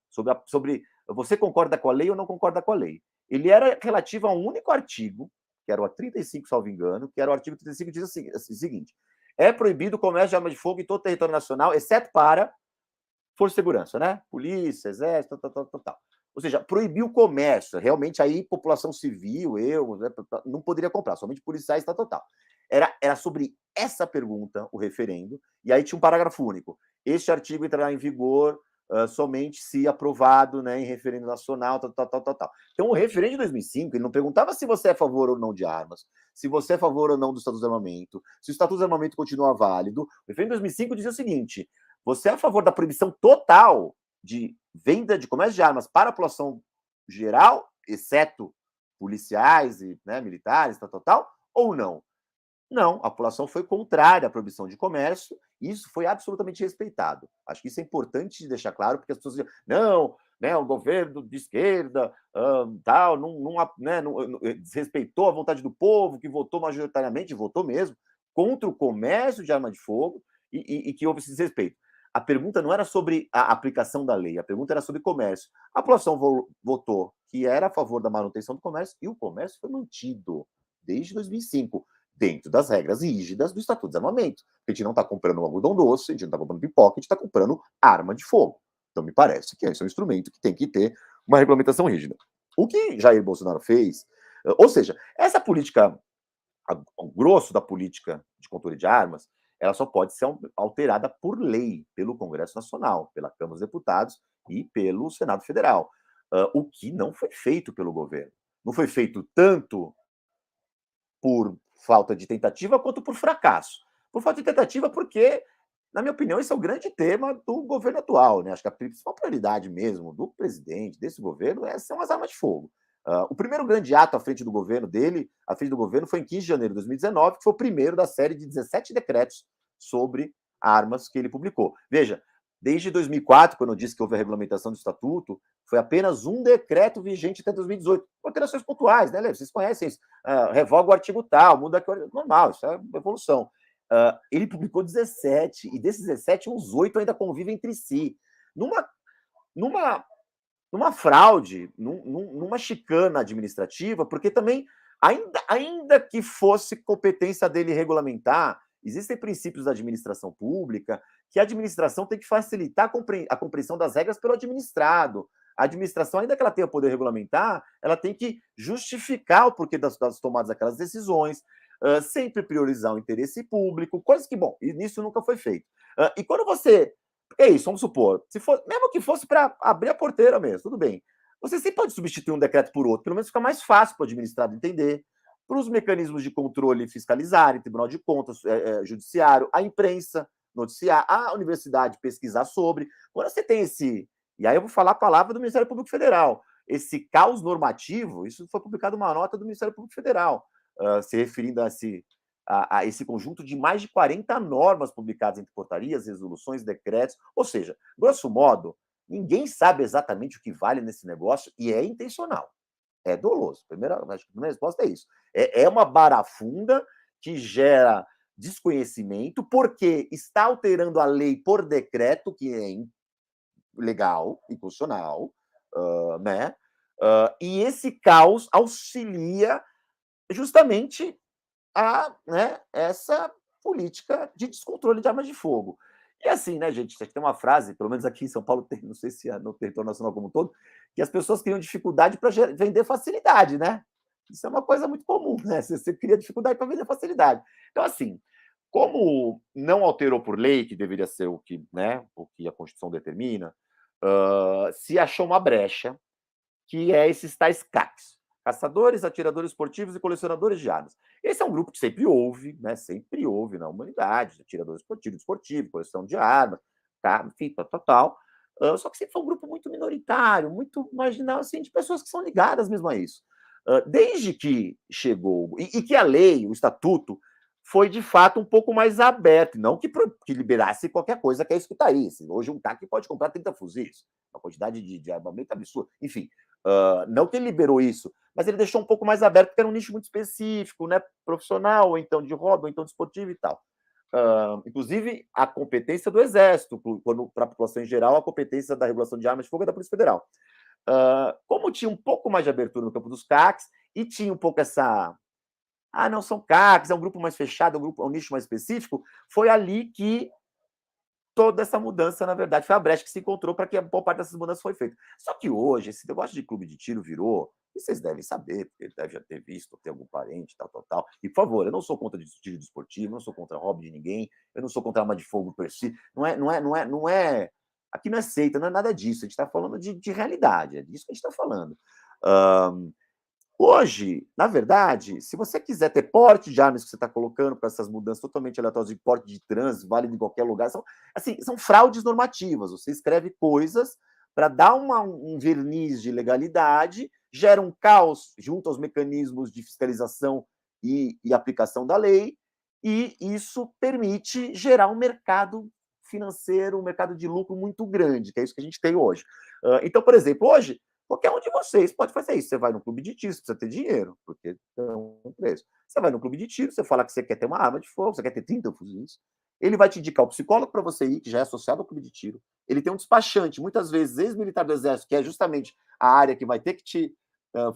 sobre você concorda com a lei ou não concorda com a lei. Ele era relativo a um único artigo, que era o 35, salvo engano, que era o artigo 35, que diz o seguinte: é proibido o comércio de armas de fogo em todo o território nacional, exceto para força de segurança, né? Polícia, exército, tal. Ou seja, proibir o comércio. Realmente, aí, população civil, né, não poderia comprar, somente policiais, tal. Era sobre essa pergunta o referendo, e aí tinha um parágrafo único. Este artigo entrará em vigor somente se aprovado, né, em referendo nacional, tal. Então, o referendo de 2005, ele não perguntava se você é a favor ou não de armas, se você é a favor ou não do Estatuto de Armamento, se o Estatuto de Armamento continua válido. O referendo de 2005 dizia o seguinte: você é a favor da proibição total de venda de comércio de armas para a população geral, exceto policiais e, né, militares, tal, ou não? Não, a população foi contrária à proibição de comércio e isso foi absolutamente respeitado. Acho que isso é importante de deixar claro, porque as pessoas dizem, não, né, o governo de esquerda tal, não desrespeitou a vontade do povo, que votou majoritariamente, votou mesmo, contra o comércio de arma de fogo e que houve esse desrespeito. A pergunta não era sobre a aplicação da lei, a pergunta era sobre comércio. A população votou que era a favor da manutenção do comércio e o comércio foi mantido desde 2005, dentro das regras rígidas do Estatuto de Armamento. A gente não está comprando algodão doce, a gente não está comprando pipoca, a gente está comprando arma de fogo. Então, me parece que esse é um instrumento que tem que ter uma regulamentação rígida. O que Jair Bolsonaro fez, ou seja, essa política, o grosso da política de controle de armas, ela só pode ser alterada por lei, pelo Congresso Nacional, pela Câmara dos Deputados e pelo Senado Federal. O que não foi feito pelo governo. Não foi feito tanto por falta de tentativa quanto por fracasso. Por falta de tentativa porque, na minha opinião, esse é o grande tema do governo atual, né? Acho que a principal prioridade mesmo do presidente, desse governo, são as armas de fogo. O primeiro grande ato à frente do governo dele, à frente do governo, foi em 15 de janeiro de 2019, que foi o primeiro da série de 17 decretos sobre armas que ele publicou. Veja, desde 2004, quando eu disse que houve a regulamentação do Estatuto, foi apenas um decreto vigente até 2018, com alterações pontuais, né, Lê? Vocês conhecem isso. Revoga o artigo tal, muda aqui, normal, isso é evolução. Ele publicou 17, e desses 17, uns 8 ainda convivem entre si. Numa fraude, numa chicana administrativa, porque também, ainda que fosse competência dele regulamentar, existem princípios da administração pública que a administração tem que facilitar a compreensão das regras pelo administrado. A administração, ainda que ela tenha poder regulamentar, ela tem que justificar o porquê das tomadas daquelas decisões, sempre priorizar o interesse público, coisas que, bom, nisso nunca foi feito. E quando você... É isso, vamos supor, mesmo que fosse para abrir a porteira mesmo, tudo bem. Você sempre pode substituir um decreto por outro, pelo menos fica mais fácil para o administrado entender, para os mecanismos de controle fiscalizarem, Tribunal de Contas, Judiciário, a imprensa noticiar, a universidade pesquisar sobre. Quando você tem esse... E aí eu vou falar a palavra do Ministério Público Federal. Esse caos normativo, isso foi publicado uma nota do Ministério Público Federal, se referindo a esse conjunto de mais de 40 normas publicadas entre portarias, resoluções, decretos. Ou seja, grosso modo, ninguém sabe exatamente o que vale nesse negócio e é intencional. É doloso. Acho que a primeira resposta é isso. É uma barafunda que gera desconhecimento porque está alterando a lei por decreto, que é legal, inconstitucional, né? E esse caos auxilia justamente essa política de descontrole de armas de fogo. E assim, né, gente, tem uma frase, pelo menos aqui em São Paulo, não sei se é no território nacional como um todo, que as pessoas criam dificuldade para vender facilidade, né? Isso é uma coisa muito comum, né? Você cria dificuldade para vender facilidade. Então, assim, como não alterou por lei, que deveria ser o que a Constituição determina, se achou uma brecha, que é esses tais CACs, caçadores, atiradores esportivos e colecionadores de armas. Esse é um grupo que sempre houve, né? Sempre houve na humanidade, atirador esportivo, coleção de armas, tá? Enfim, tal. Só que sempre foi um grupo muito minoritário, muito marginal, assim, de pessoas que são ligadas mesmo a isso. Desde que chegou, e que a lei, o estatuto, foi de fato um pouco mais aberto, não que liberasse qualquer coisa, que é isso que está aí. Hoje um CAC pode comprar 30 fuzis, uma quantidade de armamento absurda. Enfim, não que ele liberou isso, mas ele deixou um pouco mais aberto, porque era um nicho muito específico, né? Profissional, ou então de hobby, ou então de esportivo e tal. inclusive, a competência do Exército, para a população em geral, a competência da regulação de armas de fogo é da Polícia Federal. Como tinha um pouco mais de abertura no campo dos CACs, e tinha um pouco essa... não são CACs, é um grupo mais fechado, é um nicho mais específico, foi ali que toda essa mudança, na verdade, foi a brecha que se encontrou para que a boa parte dessas mudanças foi feita. Só que hoje, esse negócio de clube de tiro virou, e vocês devem saber, porque deve já ter visto, ter algum parente, tal. E, por favor, eu não sou contra tiro desportivo, não sou contra hobby de ninguém, eu não sou contra arma de fogo per si, não é... Aqui não é seita, não é nada disso, a gente está falando de realidade, é disso que a gente está falando. Hoje, na verdade, se você quiser ter porte de armas que você está colocando para essas mudanças totalmente aleatórias de porte de trânsito, vale em qualquer lugar, são fraudes normativas. Você escreve coisas para dar um verniz de legalidade, gera um caos junto aos mecanismos de fiscalização e aplicação da lei, e isso permite gerar um mercado financeiro, um mercado de lucro muito grande, que é isso que a gente tem hoje. Então, por exemplo, hoje, qualquer um de vocês pode fazer isso. Você vai no clube de tiro, você precisa ter dinheiro, porque é um preço. Você vai no clube de tiro, você fala que você quer ter uma arma de fogo, você quer ter 30 fuzis. Ele vai te indicar o psicólogo para você ir, que já é associado ao clube de tiro. Ele tem um despachante, muitas vezes ex-militar do Exército, que é justamente a área que vai ter que te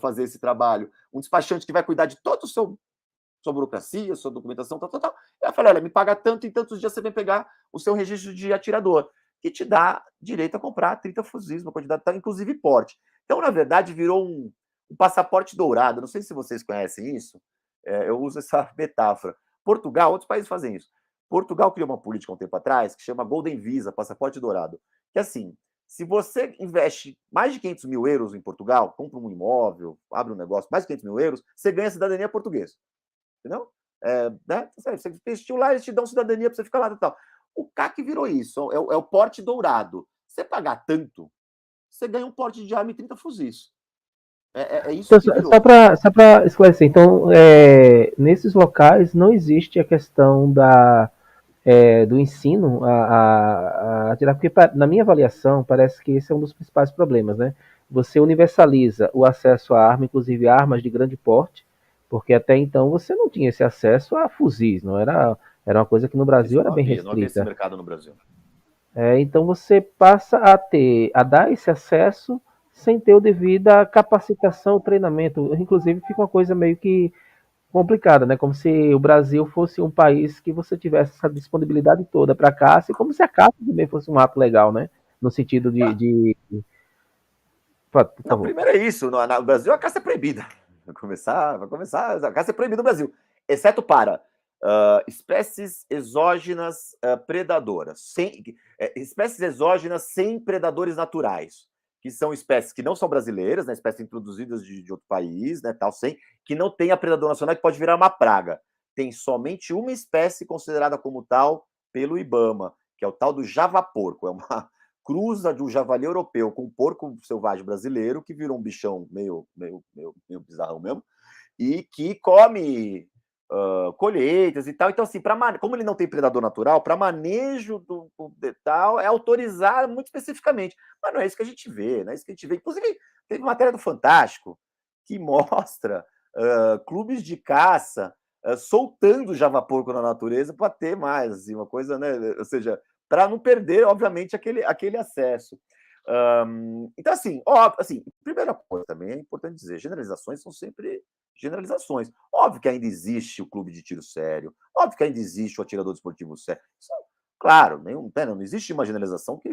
fazer esse trabalho. Um despachante que vai cuidar de toda a sua burocracia, sua documentação, tal. Ele vai falar, olha, me paga tanto, em tantos dias você vem pegar o seu registro de atirador, que te dá direito a comprar 30 fuzis, uma quantidade, inclusive porte. Então, na verdade, virou um passaporte dourado. Não sei se vocês conhecem isso. Eu uso essa metáfora. Portugal, outros países fazem isso. Portugal criou uma política há um tempo atrás que chama Golden Visa, passaporte dourado. Que assim, se você investe mais de 500 mil euros em Portugal, compra um imóvel, abre um negócio, mais de 500 mil euros, você ganha cidadania portuguesa. Entendeu? Né? Você investiu lá, eles te dão cidadania para você ficar lá e tal. O CAC virou isso, é o porte dourado. Você pagar tanto, você ganha um porte de arma e 30 fuzis. É isso então, que virou. Só para esclarecer, então, nesses locais não existe a questão do ensino a tirar, porque na minha avaliação parece que esse é um dos principais problemas, né? Você universaliza o acesso à arma, inclusive armas de grande porte, porque até então você não tinha esse acesso a fuzis, não era uma coisa que no Brasil era bem restrita. Não havia esse mercado no Brasil. Então você passa a dar esse acesso sem ter o devido capacitação, treinamento. Inclusive fica uma coisa meio que complicada, né? Como se o Brasil fosse um país que você tivesse essa disponibilidade toda para caça, e como se a caça também fosse um ato legal, né? No sentido de... Por favor. Primeiro é isso, no Brasil a caça é proibida. Vai começar, a caça é proibida no Brasil, exceto para espécies exógenas predadoras, espécies exógenas sem predadores naturais, que são espécies que não são brasileiras, né, espécies introduzidas de outro país, né, tal, que não tem a predador nacional, que pode virar uma praga. Tem somente uma espécie considerada como tal pelo IBAMA, que é o tal do javaporco. É uma cruza de um javali europeu com um porco selvagem brasileiro, que virou um bichão meio bizarrão mesmo, e que come colheitas e tal. Então, assim, como ele não tem predador natural, para manejo do tal, é autorizado muito especificamente. Mas não é isso que a gente vê, não é isso que a gente vê. Inclusive, teve matéria do Fantástico que mostra clubes de caça soltando javaporco na natureza para ter mais, assim, uma coisa, né? Ou seja, para não perder, obviamente, aquele acesso. Então, assim, primeira coisa também é importante dizer, generalizações são sempre generalizações. Óbvio que ainda existe o clube de tiro sério, óbvio que ainda existe o atirador desportivo sério. Isso, claro, não existe uma generalização que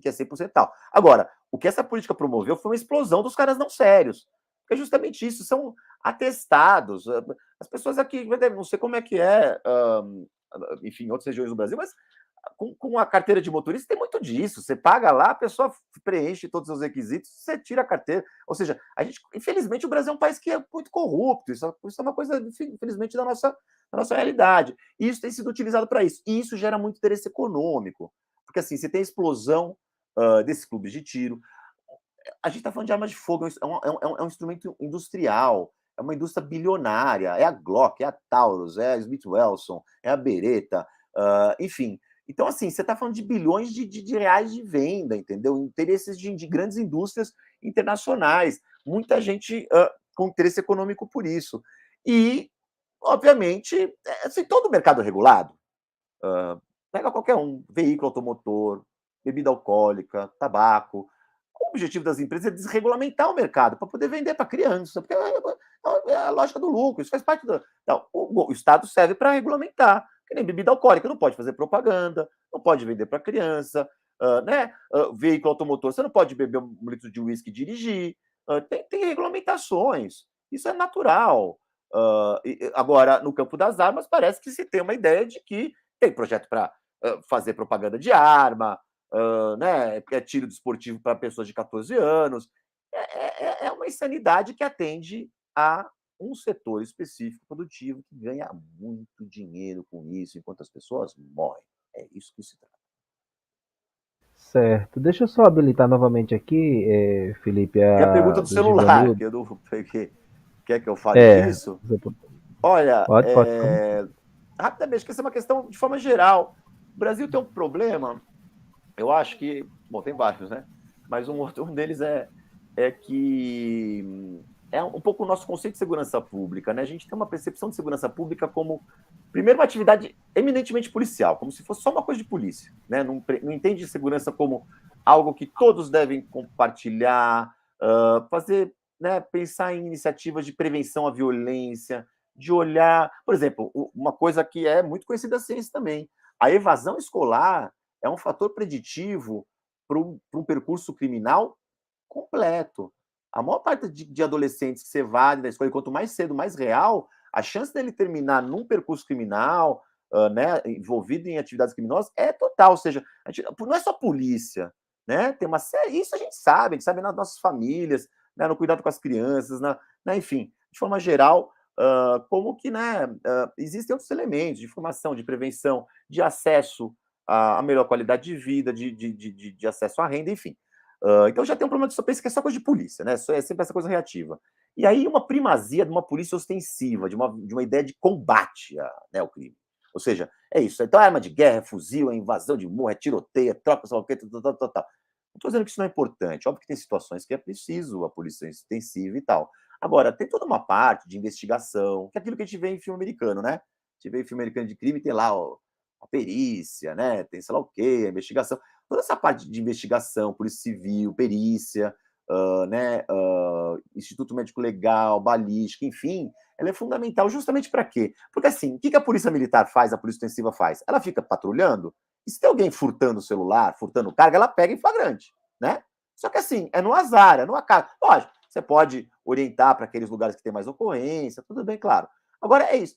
é 100% tal. Agora, o que essa política promoveu foi uma explosão dos caras não sérios. Porque é justamente isso, são atestados. As pessoas aqui, não sei como é que é, enfim, em outras regiões do Brasil, mas com a carteira de motorista tem muito disso. Você paga lá, a pessoa preenche todos os requisitos, você tira a carteira. Ou seja, infelizmente, o Brasil é um país que é muito corrupto. Isso é uma coisa, infelizmente, da nossa realidade. E isso tem sido utilizado para isso. E isso gera muito interesse econômico. Porque, assim, você tem a explosão desses clubes de tiro. A gente está falando de armas de fogo, é um instrumento industrial, é uma indústria bilionária. É a Glock, é a Taurus, é a Smith Wesson, é a Beretta, enfim. Então, assim, você está falando de bilhões de reais de venda, entendeu? Interesses de grandes indústrias internacionais. Muita gente com interesse econômico por isso. E, obviamente, assim, todo o mercado regulado. Pega qualquer um, veículo automotor, bebida alcoólica, tabaco. O objetivo das empresas é desregulamentar o mercado para poder vender para criança, porque é a lógica do lucro, isso faz parte do. Então, o Estado serve para regulamentar, que nem bebida alcoólica, não pode fazer propaganda, não pode vender para criança, né? Veículo automotor, você não pode beber 1 litro de uísque e dirigir, tem regulamentações, isso é natural. Agora, no campo das armas, parece que se tem uma ideia de que tem projeto para fazer propaganda de arma, né, é tiro desportivo para pessoas de 14 anos. É uma insanidade que atende a um setor específico produtivo que ganha muito dinheiro com isso, enquanto as pessoas morrem. É isso que se trata. Certo. Deixa eu só habilitar novamente aqui, Felipe, E a a pergunta do do celular, Givanildo. que eu não peguei. Quer que eu fale É, disso? você Olha, pode. rapidamente, que essa é uma questão de forma geral. O Brasil tem um problema, eu acho que, bom, tem vários, né? Mas um deles é que é um pouco o nosso conceito de segurança pública, né? A gente tem uma percepção de segurança pública como, primeiro, uma atividade eminentemente policial, como se fosse só uma coisa de polícia, né? Não entende segurança como algo que todos devem compartilhar, fazer, né? Pensar em iniciativas de prevenção à violência, de olhar, por exemplo, uma coisa que é muito conhecida da ciência também, a evasão escolar é um fator preditivo para um percurso criminal completo. A maior parte de adolescentes que se evadem da escola, e quanto mais cedo, mais real, a chance dele terminar num percurso criminal, né, envolvido em atividades criminosas, é total. Ou seja, não é só polícia, né? Tem uma série, isso a gente sabe nas nossas famílias, né, no cuidado com as crianças, enfim, de forma geral, como que, né, existem outros elementos de informação, de prevenção, de acesso a melhor qualidade de vida, de acesso à renda, enfim. Então já tem um problema de pensa que é só coisa de polícia, né? É sempre essa coisa reativa. E aí uma primazia de uma polícia ostensiva, de uma ideia de combate né, ao crime. Ou seja, é isso. Então é arma de guerra, é fuzil, é invasão de morro, é tiroteio, é troca, sei lá o quê, tal. Não estou dizendo que isso não é importante. Óbvio que tem situações que é preciso a polícia ostensiva e tal. Agora, tem toda uma parte de investigação, que é aquilo que a gente vê em filme americano, né? A gente vê em filme americano de crime, tem lá a perícia, né? Tem sei lá o quê, a investigação. Toda essa parte de investigação, polícia civil, perícia, né? Instituto Médico Legal, balística, enfim, ela é fundamental justamente para quê? Porque assim, o que a polícia militar faz, a polícia ostensiva faz? Ela fica patrulhando, e se tem alguém furtando o celular, furtando carga, ela pega em flagrante, né? Só que assim, é no azar, é no acaso. Lógico, você pode orientar para aqueles lugares que tem mais ocorrência, tudo bem, claro. Agora é isso.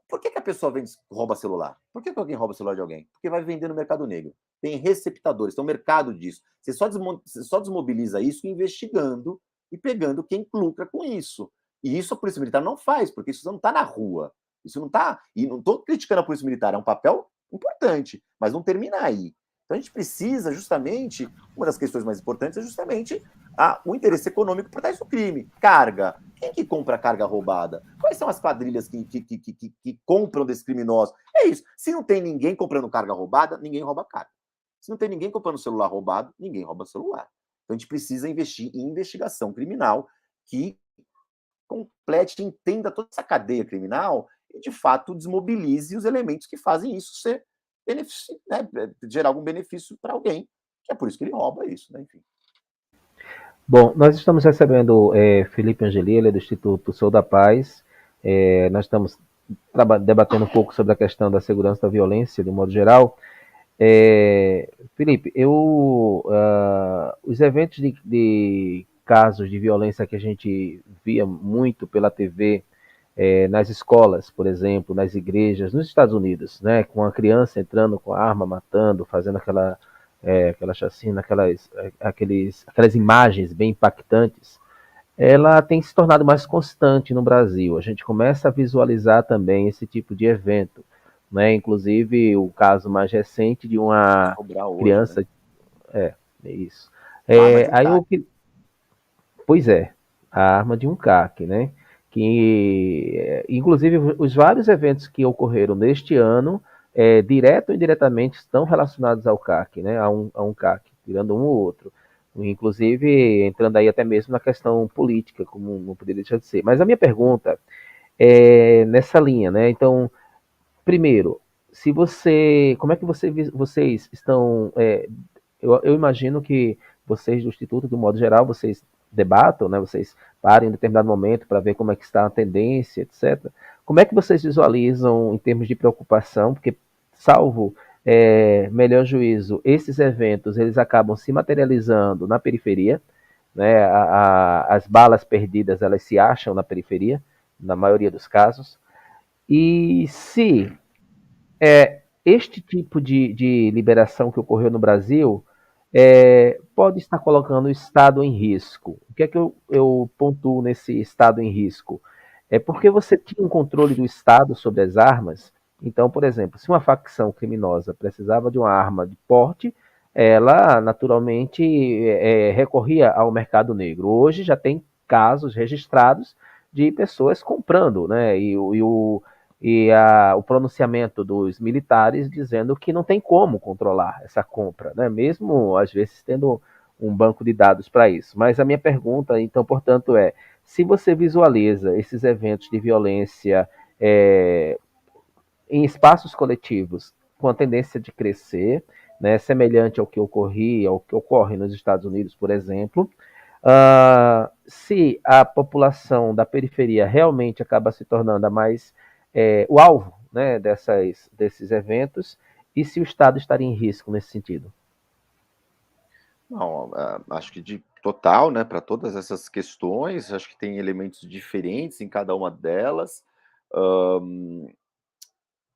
Por que a pessoa rouba celular? Por que alguém rouba celular de alguém? Porque vai vender no mercado negro. Tem receptadores, tem um mercado disso. Você só desmobiliza isso investigando e pegando quem lucra com isso. E isso a Polícia Militar não faz, porque isso não está na rua. Isso não está. E não estou criticando a Polícia Militar, é um papel importante, mas não termina aí. Então a gente precisa justamente, uma das questões mais importantes é justamente o interesse econômico por trás do crime. Carga. Quem que compra carga roubada? Quais são as quadrilhas que compram desses criminosos? É isso. Se não tem ninguém comprando carga roubada, ninguém rouba carga. Se não tem ninguém comprando celular roubado, ninguém rouba celular. Então a gente precisa investir em investigação criminal que complete, entenda toda essa cadeia criminal e, de fato, desmobilize os elementos que fazem isso ser né, gerar algum benefício para alguém, que é por isso que ele rouba isso, né? Enfim. Bom, nós estamos recebendo Felipe Angeli, ele é do Instituto Sou da Paz. Nós estamos debatendo um pouco sobre a questão da segurança da violência, de um modo geral. Felipe, os eventos de casos de violência que a gente via muito pela TV, nas escolas, por exemplo, nas igrejas, nos Estados Unidos, né, com a criança entrando com a arma, matando, fazendo aquela chacina, aquelas imagens bem impactantes, ela tem se tornado mais constante no Brasil. A gente começa a visualizar também esse tipo de evento, né? Inclusive o caso mais recente de uma criança, né? É isso. Aí o que, pois é, a arma de um CAC, né? Que, inclusive, os vários eventos que ocorreram neste ano, direto ou indiretamente, estão relacionados ao CAC, né? A um CAC, tirando um ou outro. Inclusive, entrando aí até mesmo na questão política, como não poderia deixar de ser. Mas a minha pergunta é nessa linha, né? Então, primeiro, se você, como é que vocês estão, eu imagino que vocês do Instituto, de um modo geral, vocês debatam, né? Vocês parem em determinado momento para ver como é que está a tendência, etc. Como é que vocês visualizam em termos de preocupação? Porque, salvo melhor juízo, esses eventos eles acabam se materializando na periferia, né? As balas perdidas elas se acham na periferia, na maioria dos casos. E se este tipo de liberação que ocorreu no Brasil pode estar colocando o Estado em risco. O que é que eu pontuo nesse Estado em risco? É porque você tinha um controle do Estado sobre as armas. Então, por exemplo, se uma facção criminosa precisava de uma arma de porte, ela naturalmente recorria ao mercado negro. Hoje já tem casos registrados de pessoas comprando, né? O pronunciamento dos militares dizendo que não tem como controlar essa compra, né? Mesmo às vezes tendo um banco de dados para isso. Mas a minha pergunta, então, portanto, se você visualiza esses eventos de violência em espaços coletivos com a tendência de crescer, né, semelhante ao que ocorre nos Estados Unidos, por exemplo, se a população da periferia realmente acaba se tornando o alvo, né, desses eventos, e se o Estado estaria em risco nesse sentido? Não, acho que de total, né, para todas essas questões, acho que tem elementos diferentes em cada uma delas.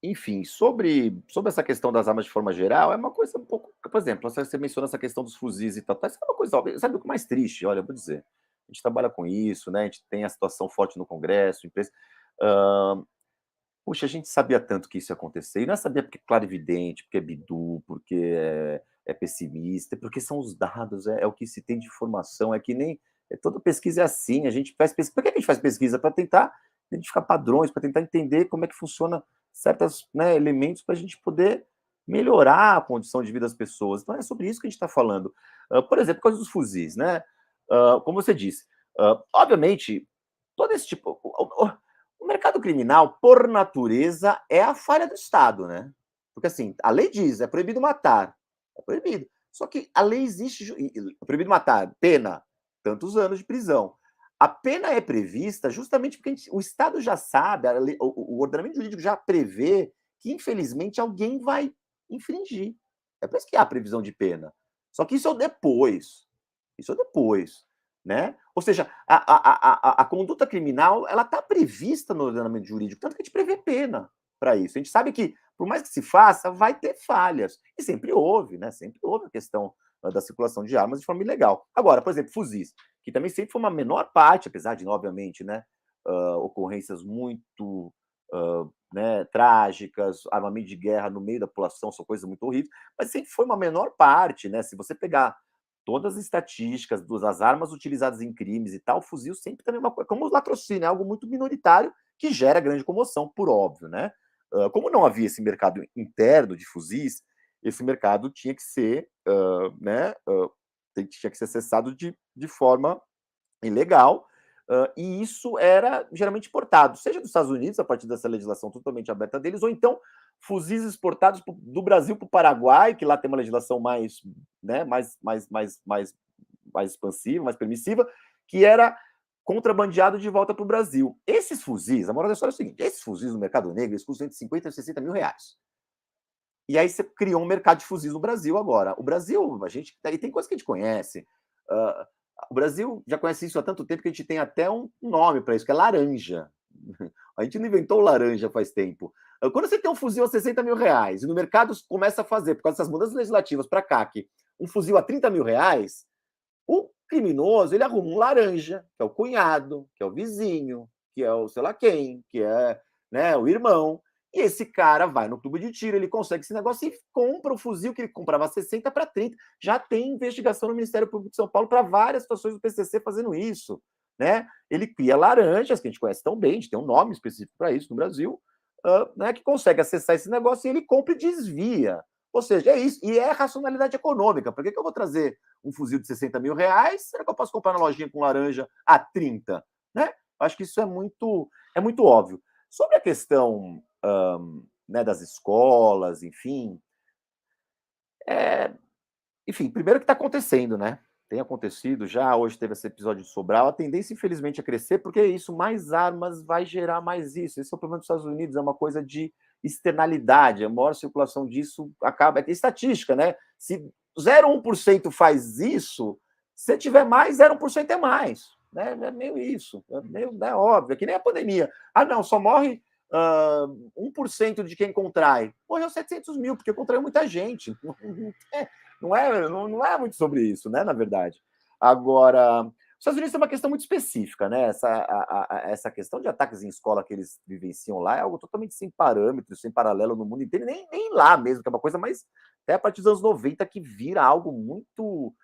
Enfim, sobre essa questão das armas de forma geral, é uma coisa um pouco, por exemplo, você menciona essa questão dos fuzis e tal, isso é uma coisa óbvia. Sabe o que é mais triste? Olha, eu vou dizer, a gente trabalha com isso, né, a gente tem a situação forte no Congresso, imprensa, puxa, a gente sabia tanto que isso ia acontecer, e não é saber porque é clarividente, porque é bidu, porque é pessimista, porque são os dados, é o que se tem de informação, é que nem toda pesquisa é assim, a gente faz pesquisa. Por que a gente faz pesquisa? Para tentar identificar padrões, para tentar entender como é que funciona certos, né, elementos para a gente poder melhorar a condição de vida das pessoas. Então é sobre isso que a gente está falando. Por exemplo, por causa dos fuzis, né? Como você disse, obviamente, todo esse tipo. O mercado criminal, por natureza, é a falha do Estado, né? Porque, assim, a lei diz, é proibido matar. É proibido. Só que a lei existe, é proibido matar, pena, tantos anos de prisão. A pena é prevista justamente porque o Estado já sabe, o ordenamento jurídico já prevê que, infelizmente, alguém vai infringir. É por isso que há previsão de pena. Só que isso é o depois. Isso é depois. Né? Ou seja, a conduta criminal ela está prevista no ordenamento jurídico, tanto que a gente prevê pena para isso. A gente sabe que, por mais que se faça, vai ter falhas. E sempre houve, né? Sempre houve a questão da circulação de armas de forma ilegal. Agora, por exemplo, fuzis, que também sempre foi uma menor parte, apesar de, obviamente, né, ocorrências muito né, trágicas, armamento de guerra no meio da população, são coisas muito horríveis, mas sempre foi uma menor parte, né? Se você pegar todas as estatísticas das armas utilizadas em crimes e tal, o fuzil sempre também é uma coisa, como o latrocínio, é algo muito minoritário que gera grande comoção, por óbvio, né? Como não havia esse mercado interno de fuzis, esse mercado tinha que ser, né, tinha que ser acessado de forma ilegal, e isso era geralmente importado, seja dos Estados Unidos, a partir dessa legislação totalmente aberta deles, ou então fuzis exportados do Brasil para o Paraguai, que lá tem uma legislação mais, né, mais expansiva, mais permissiva, que era contrabandeado de volta para o Brasil. Esses fuzis, a moral da história é o seguinte, esses fuzis no mercado negro, eles custam entre 50 e 60 mil reais. E aí você criou um mercado de fuzis no Brasil agora. O Brasil, a gente, e tem coisa que a gente conhece, o Brasil já conhece isso há tanto tempo que a gente tem até um nome para isso, que é laranja. A gente não inventou laranja faz tempo. Quando você tem um fuzil a 60 mil reais e no mercado começa a fazer, por causa dessas mudanças legislativas para CAC, um fuzil a 30 mil reais, o criminoso ele arruma um laranja, que é o cunhado, que é o vizinho, que é o sei lá quem, que é, né, o irmão. E esse cara vai no clube de tiro, ele consegue esse negócio e compra o fuzil que ele comprava a 60 para 30. Já tem investigação no Ministério Público de São Paulo para várias situações do PCC fazendo isso. Né? Ele cria laranjas, que a gente conhece tão bem, a gente tem um nome específico para isso no Brasil, né, que consegue acessar esse negócio e ele compra e desvia. Ou seja, é isso. E é racionalidade econômica. Por que eu vou trazer um fuzil de 60 mil reais? Será que eu posso comprar na lojinha com laranja a 30? Né? Acho que isso é muito óbvio. Sobre a questão né, das escolas, enfim. Enfim, primeiro que está acontecendo, né? Tem acontecido já, hoje teve esse episódio de Sobral, a tendência, infelizmente, é crescer, porque isso, mais armas vai gerar mais isso. Esse é o problema dos Estados Unidos, é uma coisa de externalidade, a maior circulação disso acaba... É estatística, né? Se 0,1% faz isso, se tiver mais, 0,1% é mais. Né? É meio isso, é meio óbvio, é que nem a pandemia. Ah, não, só morre 1% de quem contrai. Morreu 700 mil, porque contraiu muita gente. Não é muito sobre isso, né, na verdade. Agora, os Estados Unidos tem uma questão muito específica, né? Essa questão de ataques em escola que eles vivenciam lá é algo totalmente sem parâmetros, sem paralelo no mundo inteiro, nem lá mesmo, que é uma coisa mais até a partir dos anos 90 que vira algo muito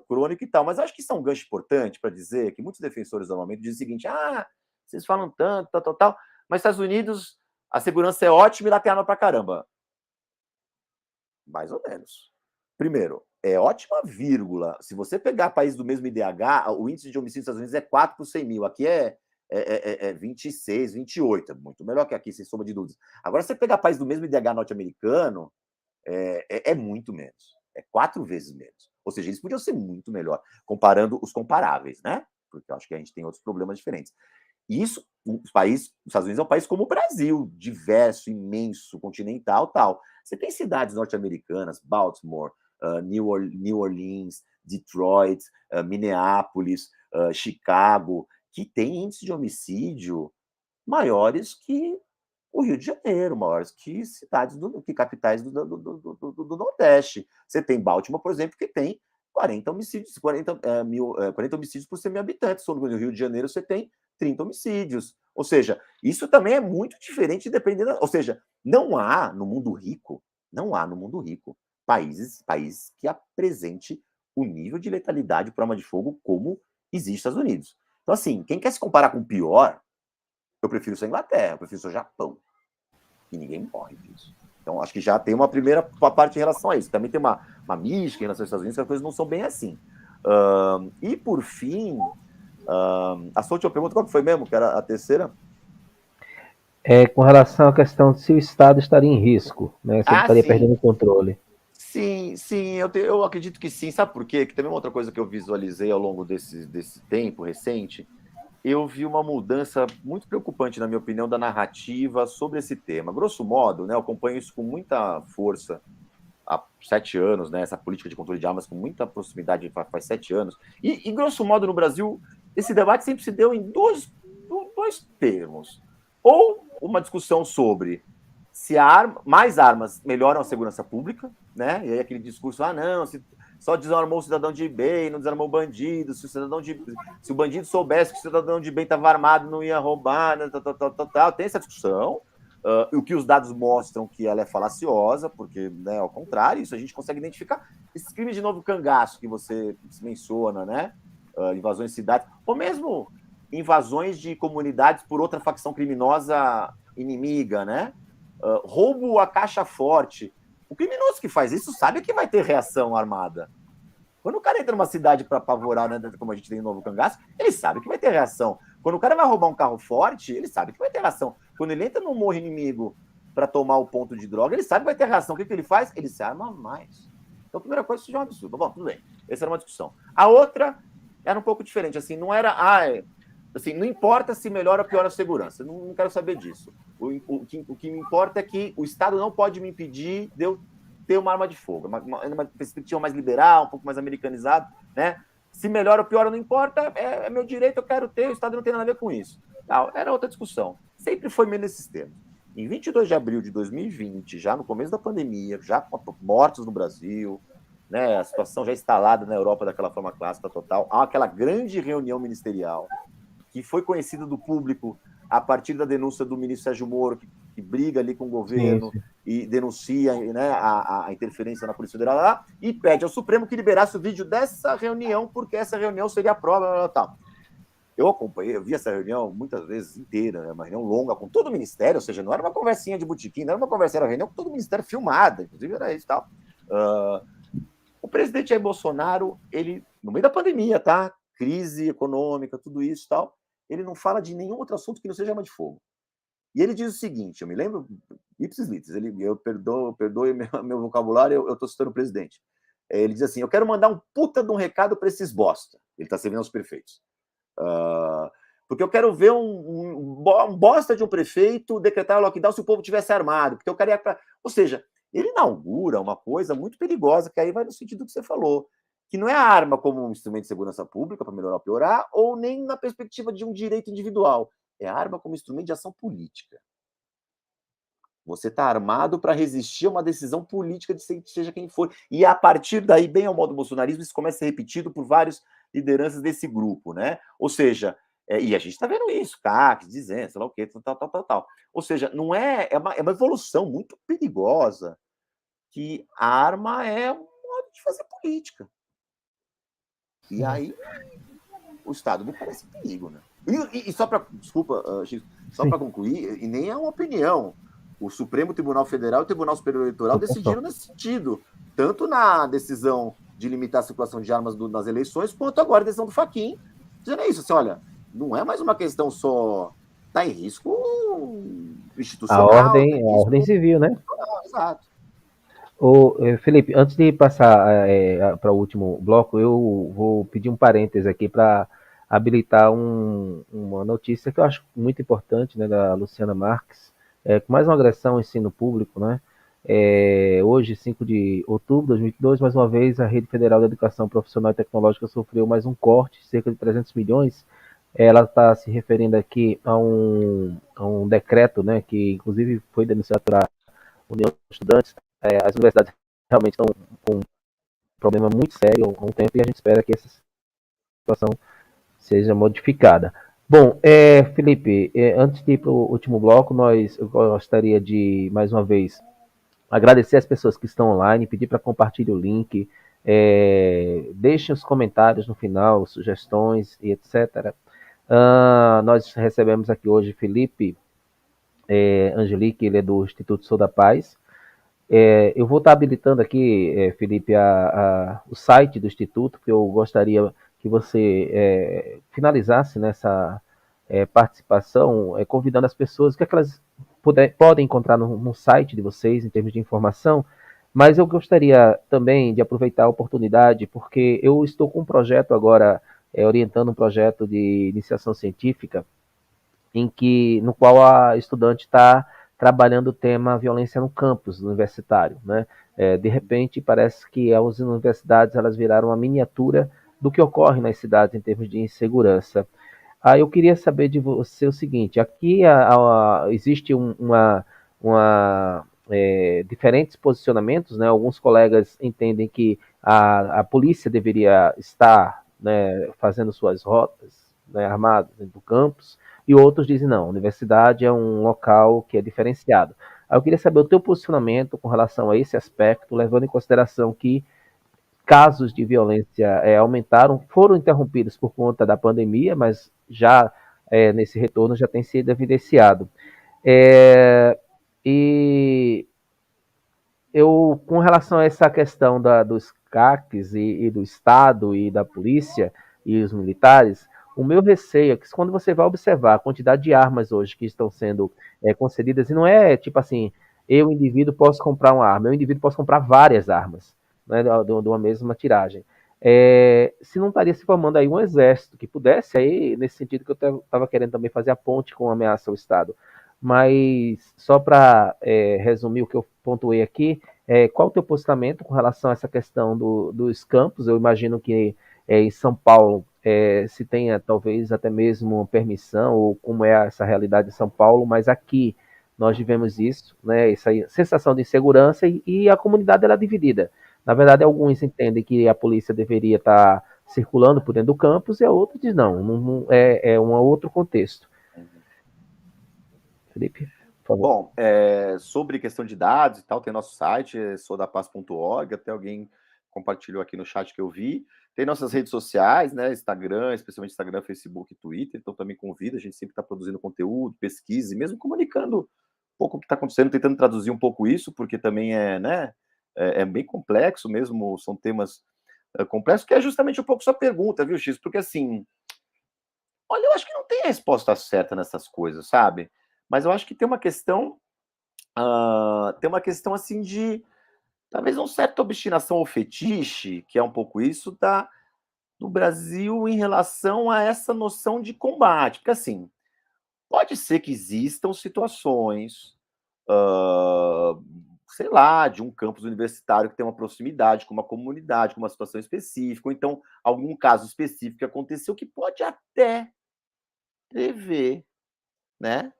crônico e tal. Mas eu acho que isso é um gancho importante para dizer que muitos defensores normalmente dizem o seguinte: vocês falam tanto, tal, mas Estados Unidos, a segurança é ótima e lá tem arma pra caramba. Mais ou menos. Primeiro, é ótima, vírgula. Se você pegar países do mesmo IDH, o índice de homicídio dos Estados Unidos é 4 por 100 mil. Aqui é 26, 28. É muito melhor que aqui, sem sombra de dúvidas. Agora, se você pegar países do mesmo IDH norte-americano, é muito menos. É 4 vezes menos. Ou seja, eles podiam ser muito melhor, comparando os comparáveis, né? Porque eu acho que a gente tem outros problemas diferentes. Isso, os Estados Unidos é um país como o Brasil, diverso, imenso, continental, tal. Você tem cidades norte-americanas, Baltimore, New Orleans, Detroit, Minneapolis, Chicago, que tem índices de homicídio maiores que o Rio de Janeiro, maiores que cidades, que capitais do Nordeste. Você tem Baltimore, por exemplo, que tem 40 homicídios, 40 homicídios por 100 mil habitantes. No Rio de Janeiro você tem 30 homicídios. Ou seja, isso também é muito diferente dependendo... Ou seja, não há no mundo rico país que apresente o nível de letalidade por arma de fogo como existe nos Estados Unidos. Então, assim, quem quer se comparar com o pior, eu prefiro ser a Inglaterra, eu prefiro ser o Japão. E ninguém morre disso. Então, acho que já tem uma primeira parte em relação a isso. Também tem uma mística em relação aos Estados Unidos, que as coisas não são bem assim. E, por fim, a sua última pergunta, qual que foi mesmo? Que era a terceira? Com relação à questão de se o Estado estaria em risco, né? Se ele estaria perdendo o controle. Sim, eu acredito que sim. Sabe por quê? Que também uma outra coisa que eu visualizei ao longo desse tempo recente, eu vi uma mudança muito preocupante, na minha opinião, da narrativa sobre esse tema. Grosso modo, né, eu acompanho isso com muita força há 7 anos, né, essa política de controle de armas com muita proximidade faz 7 anos. E, grosso modo, no Brasil, esse debate sempre se deu em dois termos. Ou uma discussão sobre se mais armas melhoram a segurança pública, né? E aí aquele discurso, não, se só desarmou o cidadão de bem, não desarmou o bandido, se o bandido soubesse que o cidadão de bem estava armado, não ia roubar, né, tal. Tem essa discussão, o que os dados mostram que ela é falaciosa, porque, né, ao contrário, isso a gente consegue identificar. Esses crimes de novo cangaço que você menciona, né? Invasões de cidades, ou mesmo invasões de comunidades por outra facção criminosa inimiga, né? Roubo a caixa forte. O criminoso que faz isso sabe que vai ter reação armada. Quando o cara entra numa cidade para apavorar, né, como a gente tem no Novo Cangaço, ele sabe que vai ter reação. Quando o cara vai roubar um carro forte, ele sabe que vai ter reação. Quando ele entra num morro inimigo para tomar o ponto de droga, ele sabe que vai ter reação. O que ele faz? Ele se arma mais. Então, a primeira coisa, isso já é um absurdo. Bom, tudo bem. Essa era uma discussão. A outra era um pouco diferente. Assim, não era... assim, não importa se melhora ou piora a segurança. Não quero saber disso. O que me importa é que o Estado não pode me impedir de eu ter uma arma de fogo. Uma perspectiva mais liberal, um pouco mais americanizada, né? Se melhora ou piora, não importa, é meu direito, eu quero ter, o Estado não tem nada a ver com isso. Era outra discussão. Sempre foi meio nesses termos. Em 22 de abril de 2020, já no começo da pandemia, já com mortes no Brasil, né, a situação já instalada na Europa daquela forma clássica total, há aquela grande reunião ministerial que foi conhecida do público a partir da denúncia do ministro Sérgio Moro, que briga ali com o governo, sim, e denuncia, né, a interferência na Polícia Federal lá, e pede ao Supremo que liberasse o vídeo dessa reunião, porque essa reunião seria a prova, tal. Eu acompanhei, eu vi essa reunião muitas vezes inteira, né, uma reunião longa com todo o Ministério, ou seja, não era uma conversinha de botequim, não era uma conversa, era uma reunião com todo o Ministério filmada, inclusive era isso e tal. O presidente Jair Bolsonaro, ele, no meio da pandemia, tá? Crise econômica, tudo isso e tal, ele não fala de nenhum outro assunto que não seja arma de fogo. E ele diz o seguinte, eu me lembro, ipsis litis, perdoe meu vocabulário, eu estou citando o presidente. Ele diz assim, eu quero mandar um puta de um recado para esses bosta. Ele está servindo aos prefeitos. Porque eu quero ver um bosta de um prefeito decretar lockdown se o povo tivesse armado. Porque eu queria... Ou seja, ele inaugura uma coisa muito perigosa, que aí vai no sentido que você falou, que não é a arma como um instrumento de segurança pública para melhorar ou piorar, ou nem na perspectiva de um direito individual. É a arma como instrumento de ação política. Você está armado para resistir a uma decisão política de seja quem for. E a partir daí, bem ao modo bolsonarismo, isso começa a ser repetido por várias lideranças desse grupo, né? Ou seja, e a gente está vendo isso, CAC dizendo, sei lá o quê, tal. Ou seja, não é uma evolução muito perigosa que a arma é um modo de fazer política. E aí, o Estado me parece perigo, né? E só para, desculpa, Chico, só para concluir, e nem é uma opinião, o Supremo Tribunal Federal e o Tribunal Superior Eleitoral decidiram nesse sentido, tanto na decisão de limitar a circulação de armas nas eleições, quanto agora a decisão do Fachin, dizendo isso, assim, olha, não é mais uma questão só, está em risco institucional. A ordem civil, né? Exato. Felipe, antes de passar para o último bloco, eu vou pedir um parêntese aqui para habilitar uma notícia que eu acho muito importante, né, da Luciana Marques, com mais uma agressão ao ensino público, né? Hoje, 5 de outubro de 2022, mais uma vez, a Rede Federal de Educação Profissional e Tecnológica sofreu mais um corte, cerca de 300 milhões. Ela está se referindo aqui a um decreto, né, que inclusive foi denunciado pela União dos Estudantes. As universidades realmente estão com um problema muito sério há um tempo e a gente espera que essa situação seja modificada. Bom, Felipe, antes de ir para o último bloco, eu gostaria de, mais uma vez, agradecer as pessoas que estão online, pedir para compartilhar o link, deixem os comentários no final, sugestões e etc. Nós recebemos aqui hoje Felipe Angelique, ele é do Instituto Sou da Paz. Eu vou estar habilitando aqui, Felipe, o site do Instituto, porque eu gostaria que você finalizasse nessa participação, convidando as pessoas, o que elas podem encontrar no site de vocês, em termos de informação, mas eu gostaria também de aproveitar a oportunidade, porque eu estou com um projeto agora, orientando um projeto de iniciação científica, no qual a estudante está trabalhando o tema violência no campus universitário, né? De repente, parece que as universidades elas viraram uma miniatura do que ocorre nas cidades em termos de insegurança. Eu queria saber de você o seguinte: aqui existe diferentes posicionamentos, né? Alguns colegas entendem que a polícia deveria estar, né, fazendo suas rotas, né, armadas dentro do campus, e outros dizem não, a universidade é um local que é diferenciado. Eu queria saber o teu posicionamento com relação a esse aspecto, levando em consideração que casos de violência aumentaram, foram interrompidos por conta da pandemia, mas já nesse retorno já tem sido evidenciado. E com relação a essa questão dos CACs e do Estado e da polícia e os militares, o meu receio é que quando você vai observar a quantidade de armas hoje que estão sendo concedidas, e não é tipo assim, eu, indivíduo, posso comprar uma arma, eu, indivíduo, posso comprar várias armas, né, de uma mesma tiragem. Se não estaria se formando aí um exército que pudesse, aí, nesse sentido que eu estava querendo também fazer a ponte com a ameaça ao Estado. Mas, só para resumir o que eu pontuei aqui, qual o teu posicionamento com relação a essa questão dos campos? Eu imagino que em São Paulo se tenha talvez até mesmo permissão, ou como é essa realidade em São Paulo, mas aqui nós vivemos isso, né, essa sensação de insegurança e a comunidade ela é dividida. Na verdade, alguns entendem que a polícia deveria estar circulando por dentro do campus e outros dizem não é um outro contexto. Felipe, por favor. Bom, sobre questão de dados e tal, tem nosso site, soudapaz.org, até alguém compartilhou aqui no chat que eu vi. Tem nossas redes sociais, né, Instagram, especialmente Instagram, Facebook e Twitter, então também convido, a gente sempre está produzindo conteúdo, pesquisa, e mesmo comunicando um pouco o que está acontecendo, tentando traduzir um pouco isso, porque também é bem complexo mesmo, são temas complexos, que é justamente um pouco sua pergunta, viu, X? Porque assim, olha, eu acho que não tem resposta certa nessas coisas, sabe? Mas eu acho que tem uma questão, assim de talvez uma certa obstinação ou fetiche, que é um pouco isso, do Brasil em relação a essa noção de combate. Porque, assim, pode ser que existam situações, sei lá, de um campus universitário que tem uma proximidade com uma comunidade, com uma situação específica, ou então algum caso específico que aconteceu que pode até prever, né,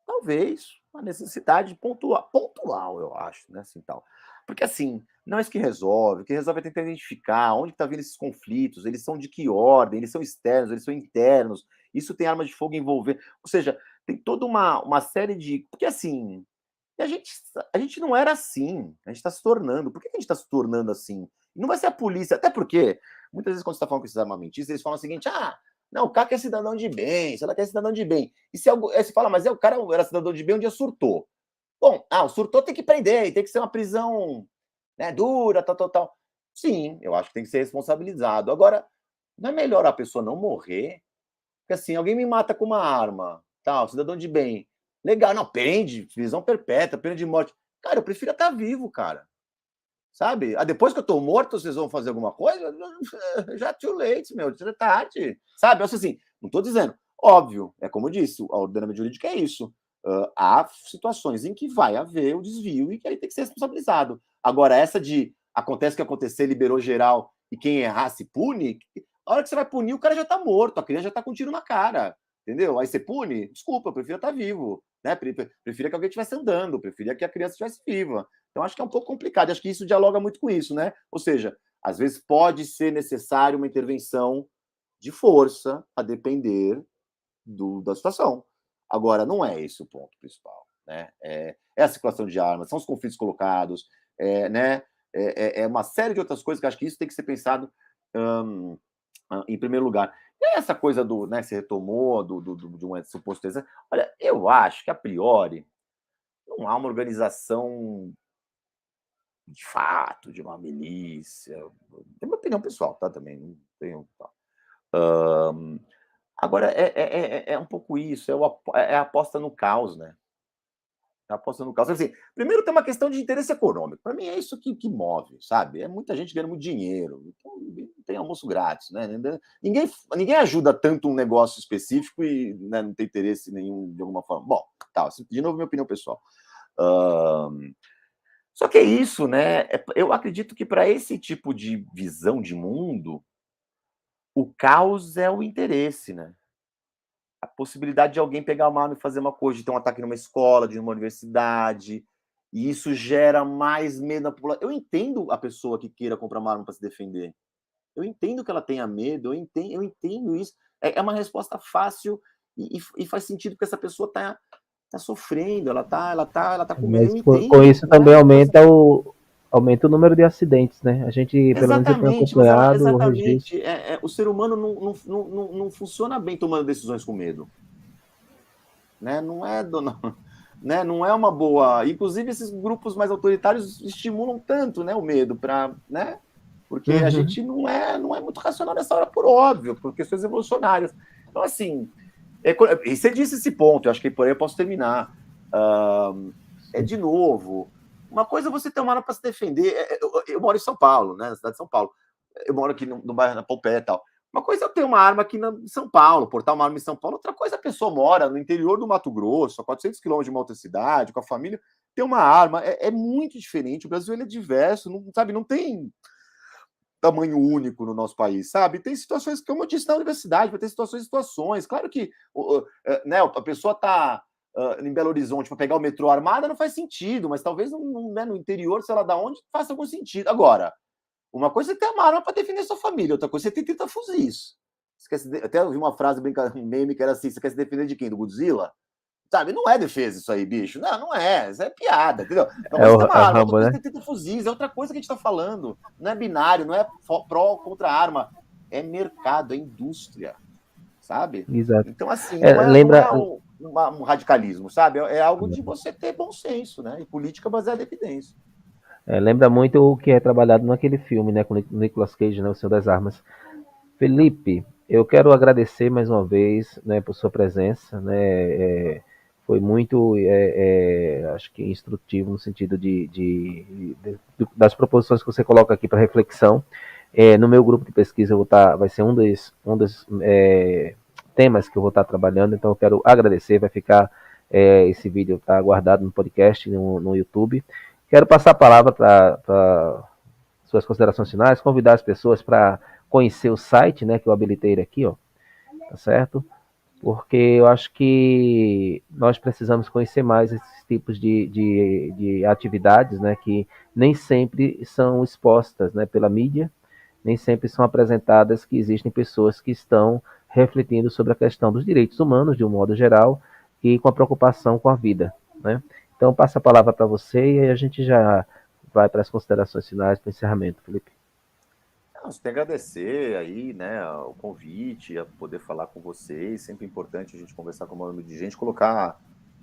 talvez uma necessidade pontual, eu acho, né, assim, tal. Porque, assim, não é isso que resolve. O que resolve é tentar identificar onde está vindo esses conflitos, eles são de que ordem, eles são externos, eles são internos, isso tem arma de fogo envolver, ou seja, tem toda uma série de, porque, assim, a gente não era assim, a gente está se tornando. Por que a gente está se tornando assim? E não vai ser a polícia, até porque, muitas vezes, quando você está falando com esses armamentistas, eles falam o seguinte: não, o cara é cidadão de bem, se ela quer cidadão de bem. E se algo, aí você fala, mas o cara era cidadão de bem, um dia surtou. Bom, o surtou tem que prender, tem que ser uma prisão, né, dura, tal, tal, tal. Sim, eu acho que tem que ser responsabilizado. Agora, não é melhor a pessoa não morrer? Porque, assim, alguém me mata com uma arma, tal, cidadão de bem. Legal, não, prende, prisão perpétua, pena de morte. Cara, eu prefiro estar vivo, cara. Sabe? Depois que eu tô morto, vocês vão fazer alguma coisa? Já too late, meu, já é tarde. Sabe? Eu acho assim, não tô dizendo. Óbvio, é como eu disse, o ordenamento jurídico é isso. Há situações em que vai haver o desvio e que aí tem que ser responsabilizado. Agora, essa de acontece o que acontecer, liberou geral e quem errar se pune, a hora que você vai punir, o cara já tá morto, a criança já tá com um tiro na cara. Entendeu? Aí você pune? Desculpa, eu prefiro estar vivo. Né? Prefiro que alguém estivesse andando, preferia que a criança estivesse viva. Então, acho que é um pouco complicado. Acho que isso dialoga muito com isso, né? Ou seja, às vezes pode ser necessário uma intervenção de força, a depender da situação. Agora, não é esse o ponto principal, né? É a circulação de armas, são os conflitos colocados, né? É uma série de outras coisas que acho que isso tem que ser pensado em primeiro lugar. E essa coisa do, né, que você retomou, de um suposto exemplo, olha, eu acho que, a priori, não há uma organização de fato, de uma milícia. Tem uma opinião pessoal, tá? Também não tenho. Tá. Agora, é um pouco isso, é a aposta no caos, né? É a aposta no caos. Assim, primeiro tem uma questão de interesse econômico. Para mim é isso que move, sabe? É muita gente ganhando muito dinheiro. Então, tem almoço grátis, né? Ninguém ajuda tanto um negócio específico e, né, não tem interesse nenhum de alguma forma. Bom, tá, de novo, minha opinião pessoal. Só que é isso, né? Eu acredito que para esse tipo de visão de mundo, o caos é o interesse, né? A possibilidade de alguém pegar uma arma e fazer uma coisa, de ter um ataque numa escola, de uma universidade, e isso gera mais medo na população. Eu entendo a pessoa que queira comprar uma arma para se defender. Eu entendo que ela tenha medo, eu entendo isso. É uma resposta fácil e faz sentido porque essa pessoa tá sofrendo, ela tá com medo, Mas eu com entendo, isso também né? Então, assim, aumenta o número de acidentes, né? A gente, pelo menos eu tenho exatamente, mas acompanhado o registro. exatamente. O ser humano não funciona bem tomando decisões com medo. Né? Não é, né? Não é uma boa. Inclusive, esses grupos mais autoritários estimulam tanto, né, o medo, né? Porque a gente não é muito racional nessa hora, por óbvio, por questões evolucionárias. Então, assim, e você disse esse ponto, eu acho que por aí eu posso terminar. De novo, uma coisa é você ter uma arma para se defender. Eu moro em São Paulo, né, na cidade de São Paulo. Eu moro aqui no bairro da Pompeia e tal. Uma coisa é eu ter uma arma aqui em São Paulo, portar uma arma em São Paulo. Outra coisa é a pessoa mora no interior do Mato Grosso, a 400 quilômetros de uma outra cidade, com a família, ter uma arma. É muito diferente. O Brasil ele é diverso, não, sabe? Não tem tamanho único no nosso país, sabe? Tem situações, como eu disse na universidade, vai ter situações. Claro que né, a pessoa está em Belo Horizonte para pegar o metrô armada não faz sentido, mas talvez né, no interior, sei lá da onde, faça algum sentido. Agora, uma coisa é ter uma arma para defender sua família, outra coisa é ter 30 fuzis. Até ouvi uma frase, um meme que era assim: você quer se defender de quem? Do Godzilla? Sabe? Não é defesa isso aí, bicho. Não é. Isso é piada, entendeu? Uma coisa é ter uma arma, outra Rambo, coisa é né? ter 30 fuzis, é outra coisa que a gente está falando. Não é binário, não é pró contra arma. É mercado, é indústria, sabe? Exato. Então, assim, não Lembra, é um radicalismo, sabe? É algo de você ter bom senso, né? E política baseada em evidência. lembra muito o que é trabalhado naquele filme, né, com o Nicolas Cage, né, O Senhor das Armas. Felipe, eu quero agradecer mais uma vez, né, por sua presença, né, foi muito, acho que instrutivo no sentido das proposições que você coloca aqui para reflexão. No meu grupo de pesquisa vai ser um dos temas que eu vou estar trabalhando, então eu quero agradecer, vai ficar esse vídeo está guardado no podcast, no YouTube. Quero passar a palavra para suas considerações finais, convidar as pessoas para conhecer o site, né, que eu habilitei aqui, ó, tá certo? Porque eu acho que nós precisamos conhecer mais esses tipos de atividades, né, que nem sempre são expostas, né, pela mídia, nem sempre são apresentadas, que existem pessoas que estão refletindo sobre a questão dos direitos humanos, de um modo geral, e com a preocupação com a vida, né? Então, passo a palavra para você e aí a gente já vai para as considerações finais, para o encerramento, Felipe. Você tem que agradecer aí, né, o convite, a poder falar com vocês. Sempre importante a gente conversar com o maior número de gente, colocar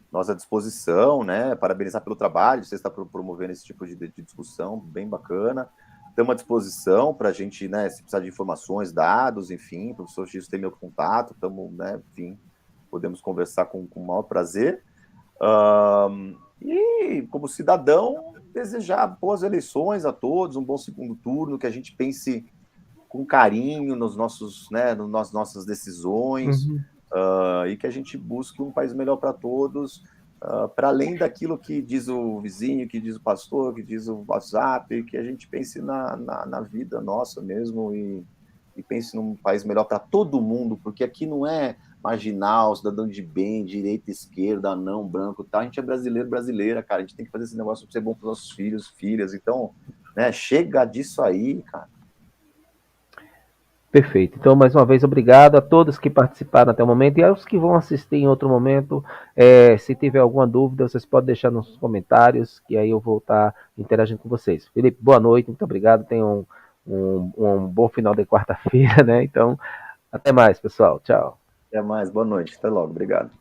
nós à disposição, né? Parabenizar pelo trabalho, você está promovendo esse tipo de discussão, bem bacana. Estamos à disposição para a gente, né, se precisar de informações, dados, enfim, o professor X tem meu contato, estamos, né, enfim, podemos conversar com o maior prazer. E, como cidadão, desejar boas eleições a todos, um bom segundo turno, que a gente pense com carinho nos nossos, né, nas nossas decisões, e que a gente busque um país melhor para todos, para além daquilo que diz o vizinho, que diz o pastor, que diz o WhatsApp, que a gente pense na vida nossa mesmo e pense num país melhor para todo mundo, porque aqui não é marginal, cidadão de bem, direita, esquerda, não, branco, tá? A gente é brasileiro, brasileira, cara, a gente tem que fazer esse negócio para ser bom para os nossos filhos, filhas, então, né, chega disso aí, cara. Perfeito. Então, mais uma vez, obrigado a todos que participaram até o momento e aos que vão assistir em outro momento. Se tiver alguma dúvida, vocês podem deixar nos comentários, que aí eu vou estar interagindo com vocês. Felipe, boa noite, muito obrigado. Tenham um bom final de quarta-feira, né? Então, até mais, pessoal. Tchau. Até mais, boa noite, até logo, obrigado.